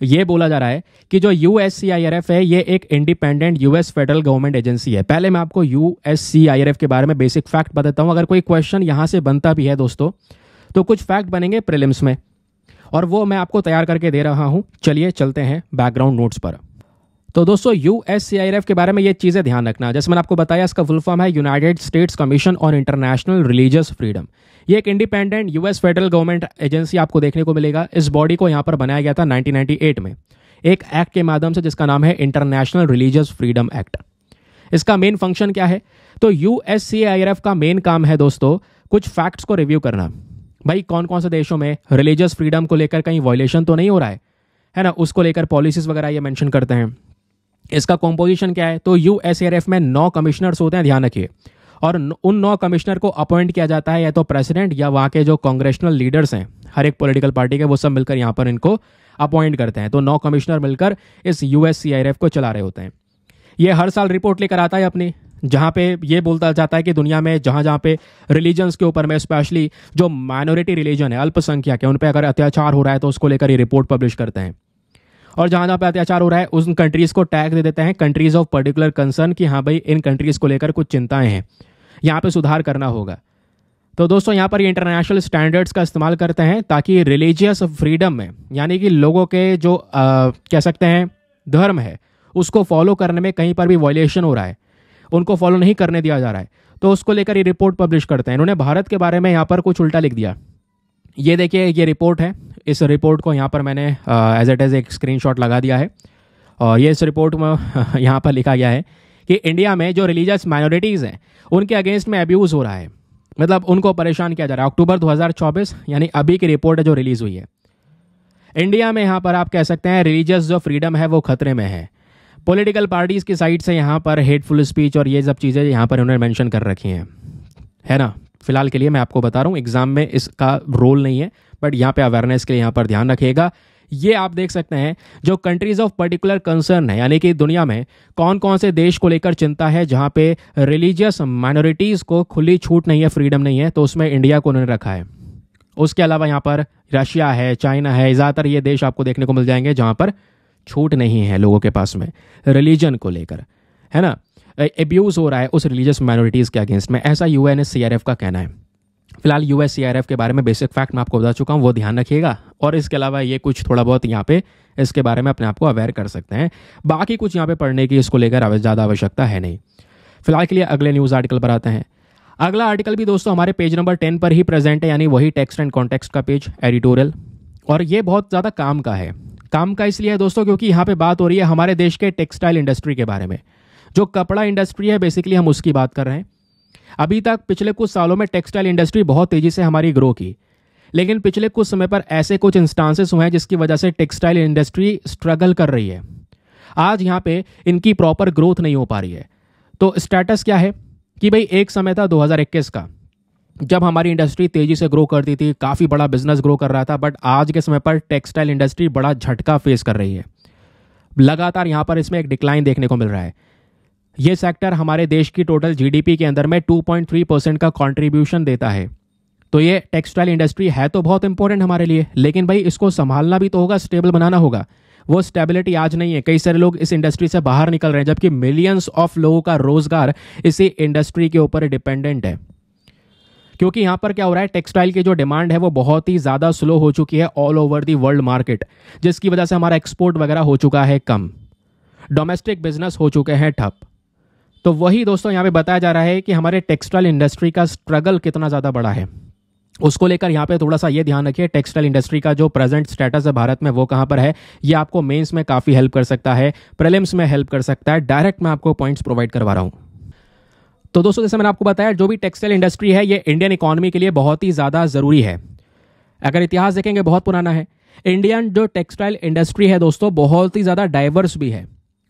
ये बोला जा रहा है कि जो USCIRF है ये एक independent US federal government agency है। पहले मैं आपको USCIRF के बारे में बेसिक फैक्ट बताता हूँ। अगर कोई क्वेश्चन यहाँ से बनता भी है दोस्तों तो कुछ फैक्ट बनेंगे प्रीलिम्स में, और वो मैं आपको तैयार करके दे रहा हूं। चलिए चलते हैं बैकग्राउंड नोट्स पर। तो दोस्तों USCIRF के बारे में ये चीज़ें ध्यान रखना। जैसे मैंने आपको बताया, इसका फुल फॉर्म है United states commission on international religious freedom. ये एक independent US federal government agency आपको देखने को मिलेगा। इस बॉडी को यहाँ पर बनाया गया था 1998 में एक एक्ट के माध्यम से, जिसका नाम है इंटरनेशनल रिलीजियस फ्रीडम एक्ट। इसका मेन फंक्शन क्या है? तो USCIRF का मेन काम है दोस्तों कुछ फैक्ट्स को रिव्यू करना। भाई कौन कौन से देशों में रिलीजियस फ्रीडम को लेकर कहीं वायलेशन तो नहीं हो रहा है ना, उसको लेकर पॉलिसीज वगैरह ये मेंशन करते हैं। इसका कॉम्पोजिशन क्या है? तो USCIRF में 9 कमिश्नर्स होते हैं, ध्यान रखिए, और उन 9 कमिश्नर को अपॉइंट किया जाता है या तो प्रेसिडेंट या वहाँ के जो कांग्रेशनल लीडर्स हैं हर एक पॉलिटिकल पार्टी के, वो सब मिलकर यहाँ पर इनको अपॉइंट करते हैं। तो 9 कमिश्नर मिलकर इस USCIRF को चला रहे होते हैं। ये हर साल रिपोर्ट लेकर आता है अपनी, जहाँ पे ये बोलता जाता है कि दुनिया में जहाँ जहाँ पे रिलीजन्स के ऊपर में, स्पेशली जो माइनॉरिटी रिलीजन है, अल्पसंख्यक है, उन पे अगर अत्याचार हो रहा है तो उसको लेकर ये रिपोर्ट पब्लिश करते हैं। और जहाँ जहाँ पे अत्याचार हो रहा है उन कंट्रीज़ को टैग दे देते हैं कंट्रीज़ ऑफ पर्टिकुलर कंसर्न, कि हाँ भाई इन कंट्रीज़ को लेकर कुछ चिंताएं हैं, यहाँ पे सुधार करना होगा। तो दोस्तों यहाँ पर ये इंटरनेशनल स्टैंडर्ड्स का इस्तेमाल करते हैं ताकि रिलीजियस फ्रीडम में, यानी कि लोगों के जो कह सकते हैं धर्म है, उसको फॉलो करने में कहीं पर भी वायलेशन हो रहा है, उनको फॉलो नहीं करने दिया जा रहा है, तो उसको लेकर ये रिपोर्ट पब्लिश करते हैं। इन्होंने भारत के बारे में यहाँ पर कुछ उल्टा लिख दिया। ये देखिए, ये रिपोर्ट है। इस रिपोर्ट को यहाँ पर मैंने एज इट इज़ एक स्क्रीनशॉट लगा दिया है, और ये इस रिपोर्ट में यहाँ पर लिखा गया है कि इंडिया में जो रिलीजियस माइनॉरिटीज़ हैं उनके अगेंस्ट में अब्यूज़ हो रहा है, मतलब उनको परेशान किया जा रहा है। अक्टूबर 2024 यानी अभी की रिपोर्ट है जो रिलीज़ हुई है। इंडिया में यहाँ पर आप कह सकते हैं रिलीजियस जो फ्रीडम है वो खतरे में है। पॉलिटिकल पार्टीज़ की साइड से यहाँ पर हेटफुल स्पीच और ये सब चीज़ें यहाँ पर उन्होंने मेंशन कर रखी हैं, है ना। फिलहाल के लिए मैं आपको बता रहा हूँ, एग्जाम में इसका रोल नहीं है, बट यहाँ पे अवेयरनेस के लिए यहाँ पर ध्यान रखिएगा। ये आप देख सकते हैं जो कंट्रीज ऑफ पर्टिकुलर कंसर्न है, यानी कि दुनिया में कौन कौन से देश को लेकर चिंता है जहाँ पे रिलीजियस माइनॉरिटीज़ को खुली छूट नहीं है, फ्रीडम नहीं है, तो उसमें इंडिया को उन्होंने रखा है। उसके अलावा यहाँ पर रशिया है, चाइना है, ज़्यादातर ये देश आपको देखने को मिल जाएंगे जहाँ पर छूट नहीं है लोगों के पास में रिलीजन को लेकर, है ना, एब्यूज़ हो रहा है उस रिलीजियस माइनॉरिटीज़ के अगेंस्ट में, ऐसा UNSCRF का कहना है। फिलहाल USCRF के बारे में बेसिक फैक्ट मैं आपको बता चुका हूँ, वो ध्यान रखिएगा। और इसके अलावा ये कुछ थोड़ा बहुत यहाँ पे इसके बारे में अपने आप को अवेयर कर सकते हैं। बाकी कुछ यहाँ पे पढ़ने की इसको लेकर ज़्यादा आवश्यकता है नहीं। फिलहाल के लिए अगले न्यूज़ आर्टिकल पर आते हैं। अगला आर्टिकल भी दोस्तों हमारे पेज नंबर 10 पर ही प्रेजेंट है, यानी वही टेक्स्ट एंड कॉन्टेक्स्ट का पेज, एडिटोरियल। और ये बहुत ज़्यादा काम का है। काम का इसलिए है दोस्तों क्योंकि यहाँ पे बात हो रही है हमारे देश के टेक्सटाइल इंडस्ट्री के बारे में। जो कपड़ा इंडस्ट्री है बेसिकली हम उसकी बात कर रहे हैं। अभी तक पिछले कुछ सालों में टेक्सटाइल इंडस्ट्री बहुत तेज़ी से हमारी ग्रो की, लेकिन पिछले कुछ समय पर ऐसे कुछ इंस्टांसेस हुए हैं जिसकी वजह से टेक्सटाइल इंडस्ट्री स्ट्रगल कर रही है। आज यहाँ पे इनकी प्रॉपर ग्रोथ नहीं हो पा रही है। तो स्टेटस क्या है कि भाई एक समय था 2021 का, जब हमारी इंडस्ट्री तेज़ी से ग्रो करती थी, काफ़ी बड़ा बिजनेस ग्रो कर रहा था, बट आज के समय पर टेक्सटाइल इंडस्ट्री बड़ा झटका फेस कर रही है। लगातार यहाँ पर इसमें एक डिक्लाइन देखने को मिल रहा है। ये सेक्टर हमारे देश की टोटल GDP के अंदर में 2.3% का कंट्रीब्यूशन देता है। तो ये टेक्सटाइल इंडस्ट्री है तो बहुत इंपॉर्टेंट हमारे लिए, लेकिन भाई इसको संभालना भी तो होगा, स्टेबल बनाना होगा। वो स्टेबिलिटी आज नहीं है। कई सारे लोग इस इंडस्ट्री से बाहर निकल रहे हैं, जबकि मिलियंस ऑफ लोगों का रोजगार इसी इंडस्ट्री के ऊपर डिपेंडेंट है। क्योंकि यहाँ पर क्या हो रहा है, टेक्सटाइल की जो डिमांड है वो बहुत ही ज़्यादा स्लो हो चुकी है all over the world market, जिसकी वजह से हमारा एक्सपोर्ट वगैरह हो चुका है कम, डोमेस्टिक बिजनेस हो चुके हैं ठप। तो वही दोस्तों यहाँ पे बताया जा रहा है कि हमारे टेक्सटाइल इंडस्ट्री का स्ट्रगल कितना ज़्यादा बड़ा है। उसको लेकर यहाँ पे थोड़ा सा ये ध्यान रखिए, टेक्सटाइल इंडस्ट्री का जो प्रेजेंट स्टेटस है भारत में वो कहाँ पर है। ये आपको मेंस में काफ़ी हेल्प कर सकता है, प्रीलिम्स में हेल्प कर सकता है। डायरेक्ट मैं आपको पॉइंट्स प्रोवाइड करवा रहा हूँ। तो दोस्तों जैसे मैंने आपको बताया, जो भी टेक्सटाइल इंडस्ट्री है ये इंडियन इकोनॉमी के लिए बहुत ही ज़्यादा ज़रूरी है। अगर इतिहास देखेंगे बहुत पुराना है। इंडियन जो टेक्सटाइल इंडस्ट्री है दोस्तों बहुत ही ज़्यादा डाइवर्स भी है।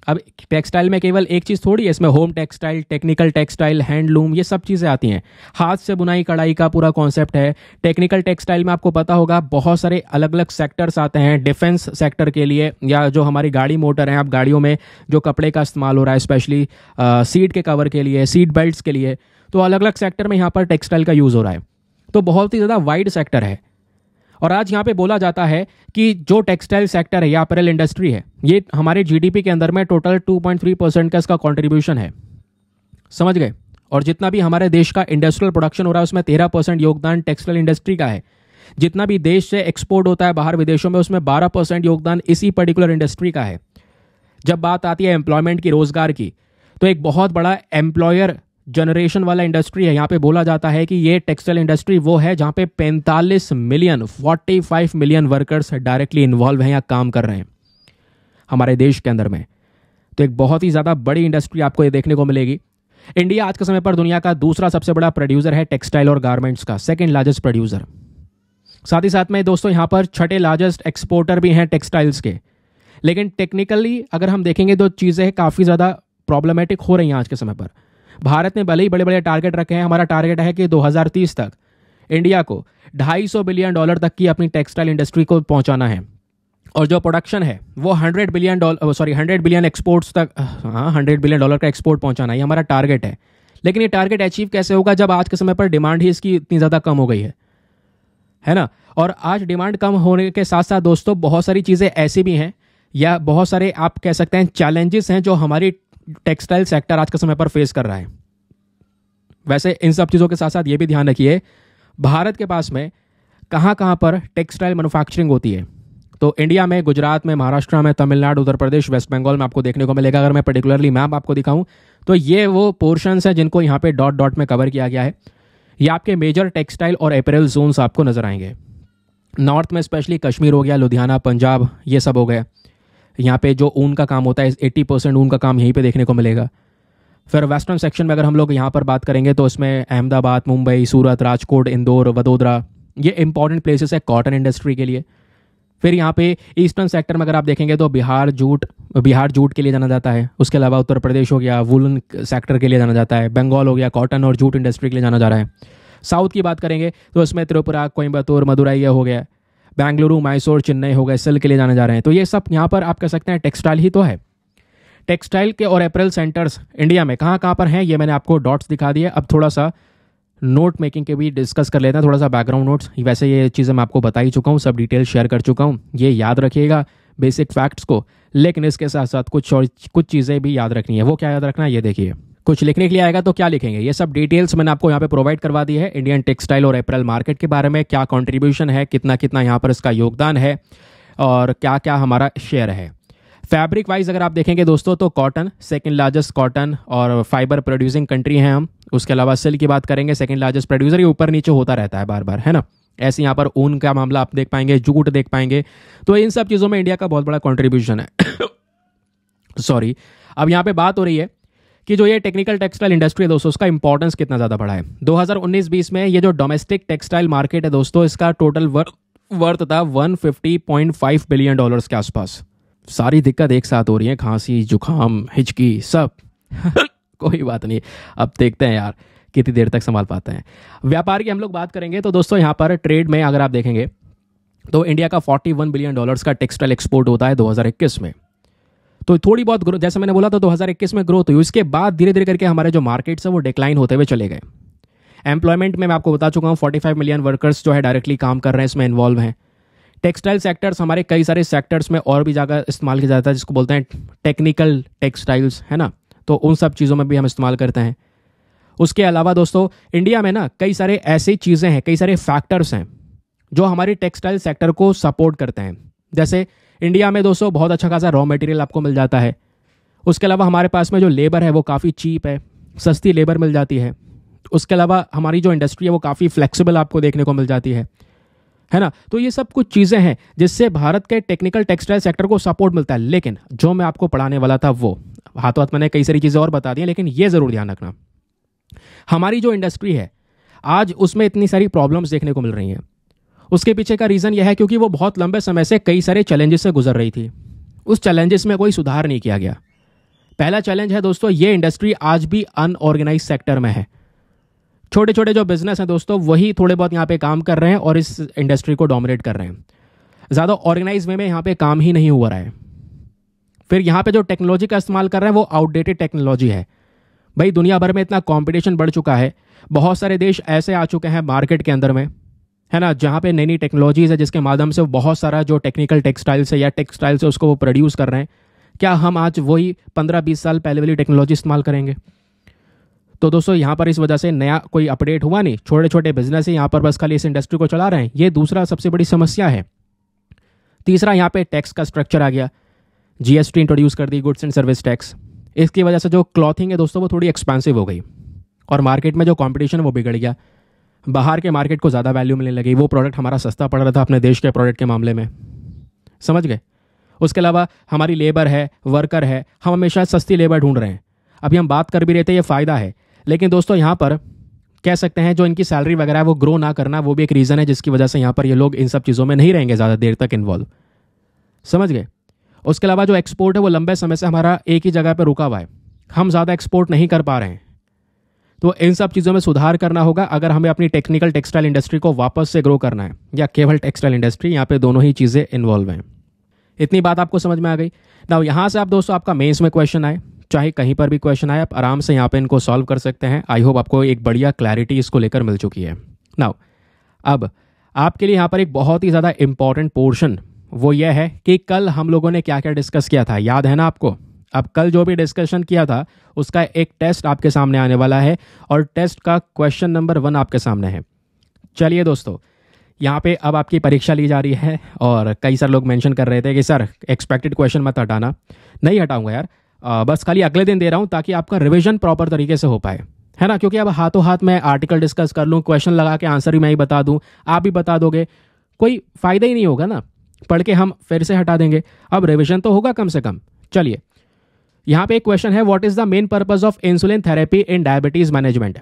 अब टेक्सटाइल में केवल एक चीज़ थोड़ी है, इसमें home textile, technical textile, handloom, ये सब चीज़ें आती हैं। हाथ से बुनाई कढ़ाई का पूरा कॉन्सेप्ट है। टेक्निकल टेक्सटाइल में आपको पता होगा बहुत सारे अलग अलग सेक्टर्स आते हैं, डिफेंस सेक्टर के लिए, या जो हमारी गाड़ी मोटर हैं, अब गाड़ियों में जो कपड़े का इस्तेमाल हो रहा है स्पेशली सीट के कवर के लिए, सीट बेल्ट्स के लिए, तो अलग अलग सेक्टर में यहाँ पर टेक्सटाइल का यूज़ हो रहा है। तो बहुत ही ज़्यादा वाइड सेक्टर है। और आज यहाँ पे बोला जाता है कि जो टेक्सटाइल सेक्टर है या अपैरल इंडस्ट्री है, ये हमारे GDP के अंदर में टोटल 2.3% का इसका कंट्रीब्यूशन है। समझ गए। और जितना भी हमारे देश का इंडस्ट्रियल प्रोडक्शन हो रहा है उसमें 13% योगदान टेक्सटाइल इंडस्ट्री का है। जितना भी देश से एक्सपोर्ट होता है बाहर विदेशों में, उसमें 12% योगदान इसी पर्टिकुलर इंडस्ट्री का है। जब बात आती है एम्प्लॉयमेंट की, रोजगार की, तो एक बहुत बड़ा एम्प्लॉयर जनरेशन वाला इंडस्ट्री है। यहाँ पे बोला जाता है कि ये टेक्सटाइल इंडस्ट्री वो है जहाँ पे 45 मिलियन वर्कर्स डायरेक्टली इन्वॉल्व हैं या काम कर रहे हैं हमारे देश के अंदर में। तो एक बहुत ही ज़्यादा बड़ी इंडस्ट्री आपको ये देखने को मिलेगी। इंडिया आज के समय पर दुनिया का दूसरा सबसे बड़ा प्रोड्यूसर है टेक्सटाइल और गारमेंट्स का, सेकेंड लार्जेस्ट प्रोड्यूसर। साथ ही साथ में दोस्तों यहाँ पर छठे लार्जेस्ट एक्सपोर्टर भी हैं टेक्सटाइल्स के। लेकिन टेक्निकली अगर हम देखेंगे तो चीज़ें काफ़ी ज़्यादा प्रॉब्लमेटिक हो रही हैं आज के समय पर। भारत ने भले ही बड़े बड़े टारगेट रखे हैं। हमारा टारगेट है कि 2030 तक इंडिया को $250 बिलियन तक की अपनी टेक्सटाइल इंडस्ट्री को पहुंचाना है, और जो प्रोडक्शन है वो $100 बिलियन एक्सपोर्ट्स तक, $100 बिलियन का एक्सपोर्ट पहुंचाना, ये हमारा टारगेट है। लेकिन ये टारगेट अचीव कैसे होगा जब आज के समय पर डिमांड ही इसकी इतनी ज़्यादा कम हो गई है ना। और आज डिमांड कम होने के साथ साथ दोस्तों बहुत सारी चीज़ें ऐसी भी हैं, या बहुत सारे आप कह सकते हैं चैलेंजेस हैं जो हमारी टेक्सटाइल सेक्टर आज के समय पर फेस कर रहा है। वैसे इन सब चीज़ों के साथ साथ ये भी ध्यान रखिए भारत के पास में कहाँ कहाँ पर टेक्सटाइल मैन्युफैक्चरिंग होती है। तो इंडिया में गुजरात में, महाराष्ट्र में, तमिलनाडु, उत्तर प्रदेश, वेस्ट बंगाल में आपको देखने को मिलेगा। अगर मैं पर्टिकुलरली मैप आपको दिखाऊं तो ये वो पोर्शंस हैं जिनको यहाँ पे डॉट डॉट में कवर किया गया है। ये आपके मेजर टेक्सटाइल और अपैरल जोन्स आपको नजर आएंगे। नॉर्थ में स्पेशली कश्मीर हो गया, लुधियाना, पंजाब, ये सब हो गए। यहाँ पे जो ऊन का काम होता है 80% ऊन का काम यहीं पे देखने को मिलेगा। फिर वेस्टर्न सेक्शन में अगर हम लोग यहाँ पर बात करेंगे तो इसमें अहमदाबाद, मुंबई, सूरत, राजकोट, इंदौर, वडोदरा, ये इंपॉर्टेंट प्लेसेस है कॉटन इंडस्ट्री के लिए। फिर यहाँ पे ईस्टर्न सेक्टर में अगर आप देखेंगे तो बिहार जूट के लिए जाना जाता है। उसके अलावा उत्तर प्रदेश हो गया, वुलन सेक्टर के लिए जाना जाता है। बंगाल हो गया, कॉटन और जूट इंडस्ट्री के लिए जाना जा रहा है। साउथ की बात करेंगे तो इसमें त्रिपुरा, कोयम्बतूर, मदुरई हो गया, बेंगलुरु, मैसूर, चेन्नई हो गए, सिल्क के लिए जाने जा रहे हैं। तो ये सब यहाँ पर आप कह सकते हैं टेक्सटाइल ही तो है। टेक्सटाइल के और अपैरल सेंटर्स इंडिया में कहाँ कहाँ पर हैं ये मैंने आपको डॉट्स दिखा दिए। अब थोड़ा सा नोट मेकिंग के भी डिस्कस कर लेते हैं, थोड़ा सा बैकग्राउंड नोट्स। वैसे ये चीज़ें मैं आपको बता ही चुका हूँ, सब डिटेल शेयर कर चुका हूँ, ये याद रखिएगा बेसिक फैक्ट्स को। लेकिन इसके साथ साथ कुछ चीज़ें भी याद रखनी है। वो क्या याद रखना है ये देखिए। कुछ लिखने के लिए आएगा तो क्या लिखेंगे, ये सब डिटेल्स मैंने आपको यहाँ पे प्रोवाइड करवा दी है। इंडियन टेक्सटाइल और अपैरल मार्केट के बारे में क्या कंट्रीब्यूशन है, कितना कितना यहाँ पर इसका योगदान है, और क्या क्या हमारा शेयर है। फैब्रिक वाइज अगर आप देखेंगे दोस्तों तो कॉटन सेकंड लार्जेस्ट कॉटन और फाइबर प्रोड्यूसिंग कंट्री हैं हम। उसके अलावा सिल्क की बात करेंगे, सेकंड लार्जेस्ट प्रोड्यूसर, ये ऊपर नीचे होता रहता है बार बार, है ना। ऐसे यहाँ पर ऊन का मामला आप देख पाएंगे, जूट देख पाएंगे। तो इन सब चीज़ों में इंडिया का बहुत बड़ा कॉन्ट्रीब्यूशन है। सॉरी। अब यहाँ पे बात हो रही है कि जो ये टेक्निकल टेक्सटाइल इंडस्ट्री है दोस्तों, उसका इंपॉर्टेंस कितना ज़्यादा बढ़ा है। 2019-20 में ये जो डोमेस्टिक टेक्सटाइल मार्केट है दोस्तों, इसका टोटल वर्थ था $150.5 बिलियन के आसपास। सारी दिक्कत एक साथ हो रही है, खांसी, जुकाम, हिचकी, सब। कोई बात नहीं, अब देखते हैं यार कितनी देर तक संभाल पाते हैं। व्यापार की हम लोग बात करेंगे तो दोस्तों यहाँ पर ट्रेड में अगर आप देखेंगे तो इंडिया का $41 बिलियन का टेक्सटाइल एक्सपोर्ट होता है 2021 में। तो थोड़ी बहुत ग्रोथ, जैसे मैंने बोला था 2021 में ग्रोथ हुई, उसके बाद धीरे धीरे करके हमारे जो मार्केट्स है वो डिक्लाइन होते हुए चले गए। एम्प्लॉयमेंट में मैं आपको बता चुका हूँ 45 मिलियन वर्कर्स जो है डायरेक्टली काम कर रहे हैं, इसमें इन्वॉल्व हैं। टेक्सटाइल सेक्टर्स हमारे कई सारे सेक्टर्स में और भी ज़्यादा इस्तेमाल किया जाता है, जिसको बोलते हैं टेक्निकल टेक्सटाइल्स, है ना। तो उन सब चीज़ों में भी हम इस्तेमाल करते हैं। उसके अलावा दोस्तों इंडिया में ना कई सारे ऐसी चीज़ें हैं, कई सारे फैक्टर्स हैं जो हमारी टेक्सटाइल सेक्टर को सपोर्ट करते हैं। जैसे इंडिया में दोस्तों बहुत अच्छा खासा रॉ मटेरियल आपको मिल जाता है। उसके अलावा हमारे पास में जो लेबर है वो काफ़ी चीप है, सस्ती लेबर मिल जाती है। उसके अलावा हमारी जो इंडस्ट्री है वो काफ़ी फ्लेक्सिबल आपको देखने को मिल जाती है ना। तो ये सब कुछ चीज़ें हैं जिससे भारत के टेक्निकल टेक्सटाइल सेक्टर को सपोर्ट मिलता है। लेकिन जो मैं आपको पढ़ाने वाला था वो हाथों हाथ मैंने कई सारी चीज़ें और बता दी हैं, लेकिन ये ज़रूर ध्यान रखना, हमारी जो इंडस्ट्री है आज उसमें इतनी सारी प्रॉब्लम्स देखने को मिल रही हैं। उसके पीछे का रीज़न यह है क्योंकि वो बहुत लंबे समय से कई सारे चैलेंजेस से गुजर रही थी। उस चैलेंजेस में कोई सुधार नहीं किया गया। पहला चैलेंज है दोस्तों, ये इंडस्ट्री आज भी अनऑर्गेनाइज सेक्टर में है। छोटे छोटे जो बिजनेस हैं दोस्तों वही थोड़े बहुत यहाँ पे काम कर रहे हैं और इस इंडस्ट्री को डोमिनेट कर रहे हैं। ज़्यादा ऑर्गेनाइज वे में यहाँ पे काम ही नहीं हो रहा है। फिर यहाँ पे जो टेक्नोलॉजी का इस्तेमाल कर रहे हैं वो आउटडेटेड टेक्नोलॉजी है। भाई दुनिया भर में इतना कंपटीशन बढ़ चुका है, बहुत सारे देश ऐसे आ चुके हैं मार्केट के अंदर में, है ना, जहाँ पे नई नई टेक्नोलॉजीज़ है जिसके माध्यम से बहुत सारा जो टेक्निकल टेक्सटाइल्स है या टेक्सटाइल्स है उसको वो प्रोड्यूस कर रहे हैं। क्या हम आज वही 15-20 साल पहले वाली टेक्नोलॉजी इस्तेमाल करेंगे? तो दोस्तों यहाँ पर इस वजह से नया कोई अपडेट हुआ नहीं, छोटे छोटे बिजनेस है यहाँ पर बस खाली इस इंडस्ट्री को चला रहे हैं। ये दूसरा सबसे बड़ी समस्या है। तीसरा, यहाँ पे टैक्स का स्ट्रक्चर आ गया, जीएसटी इंट्रोड्यूस कर दी, गुड्स एंड सर्विस टैक्स। इसकी वजह से जो क्लॉथिंग है दोस्तों वो थोड़ी एक्सपेंसिव हो गई और मार्केट में जो कंपटीशन वो बिगड़ गया। बाहर के मार्केट को ज़्यादा वैल्यू मिलने लगी, वो प्रोडक्ट हमारा सस्ता पड़ रहा था अपने देश के प्रोडक्ट के मामले में, समझ गए। उसके अलावा हमारी लेबर है, वर्कर है, हम हमेशा सस्ती लेबर ढूंढ रहे हैं। अभी हम बात कर भी रहे थे ये फ़ायदा है, लेकिन दोस्तों यहाँ पर कह सकते हैं जो इनकी सैलरी वगैरह है वो ग्रो ना करना, वो भी एक रीज़न है जिसकी वजह से यहाँ पर ये लोग इन सब चीज़ों में नहीं रहेंगे ज़्यादा देर तक इन्वॉल्व, समझ गए। उसके अलावा जो एक्सपोर्ट है वो लंबे समय से हमारा एक ही जगह पर रुका हुआ है, हम ज़्यादा एक्सपोर्ट नहीं कर पा रहे हैं। तो इन सब चीज़ों में सुधार करना होगा अगर हमें अपनी टेक्निकल टेक्सटाइल इंडस्ट्री को वापस से ग्रो करना है, या केवल टेक्सटाइल इंडस्ट्री, यहाँ पे दोनों ही चीज़ें इन्वॉल्व हैं। इतनी बात आपको समझ में आ गई ना। यहाँ से आप दोस्तों आपका मेंस में क्वेश्चन आए, चाहे कहीं पर भी क्वेश्चन आए, आप आराम से यहाँ पे इनको सॉल्व कर सकते हैं। आई होप आपको एक बढ़िया क्लैरिटी इसको लेकर मिल चुकी है। नाउ अब आपके लिए यहाँ पर एक बहुत ही ज़्यादा इंपॉर्टेंट पोर्शन वो ये है कि कल हम लोगों ने क्या क्या डिस्कस किया था, याद है ना आपको। अब कल जो भी डिस्कशन किया था उसका एक टेस्ट आपके सामने आने वाला है और टेस्ट का क्वेश्चन नंबर 1 आपके सामने है। चलिए दोस्तों, यहाँ पे अब आपकी परीक्षा ली जा रही है और कई सारे लोग मेंशन कर रहे थे कि सर एक्सपेक्टेड क्वेश्चन मत हटाना। नहीं हटाऊंगा यार, बस खाली अगले दिन दे रहा हूँ ताकि आपका रिवीजन प्रॉपर तरीके से हो पाए, है ना। क्योंकि अब हाथों हाथ मैं आर्टिकल डिस्कस कर लूँ, क्वेश्चन लगा के आंसर भी मैं ही बता दूँ, आप भी बता दोगे, कोई फ़ायदा ही नहीं होगा ना। पढ़ के हम फिर से हटा देंगे, अब रिविजन तो होगा कम से कम। चलिए, यहाँ पे एक क्वेश्चन है, what is the main purpose of insulin therapy in diabetes management.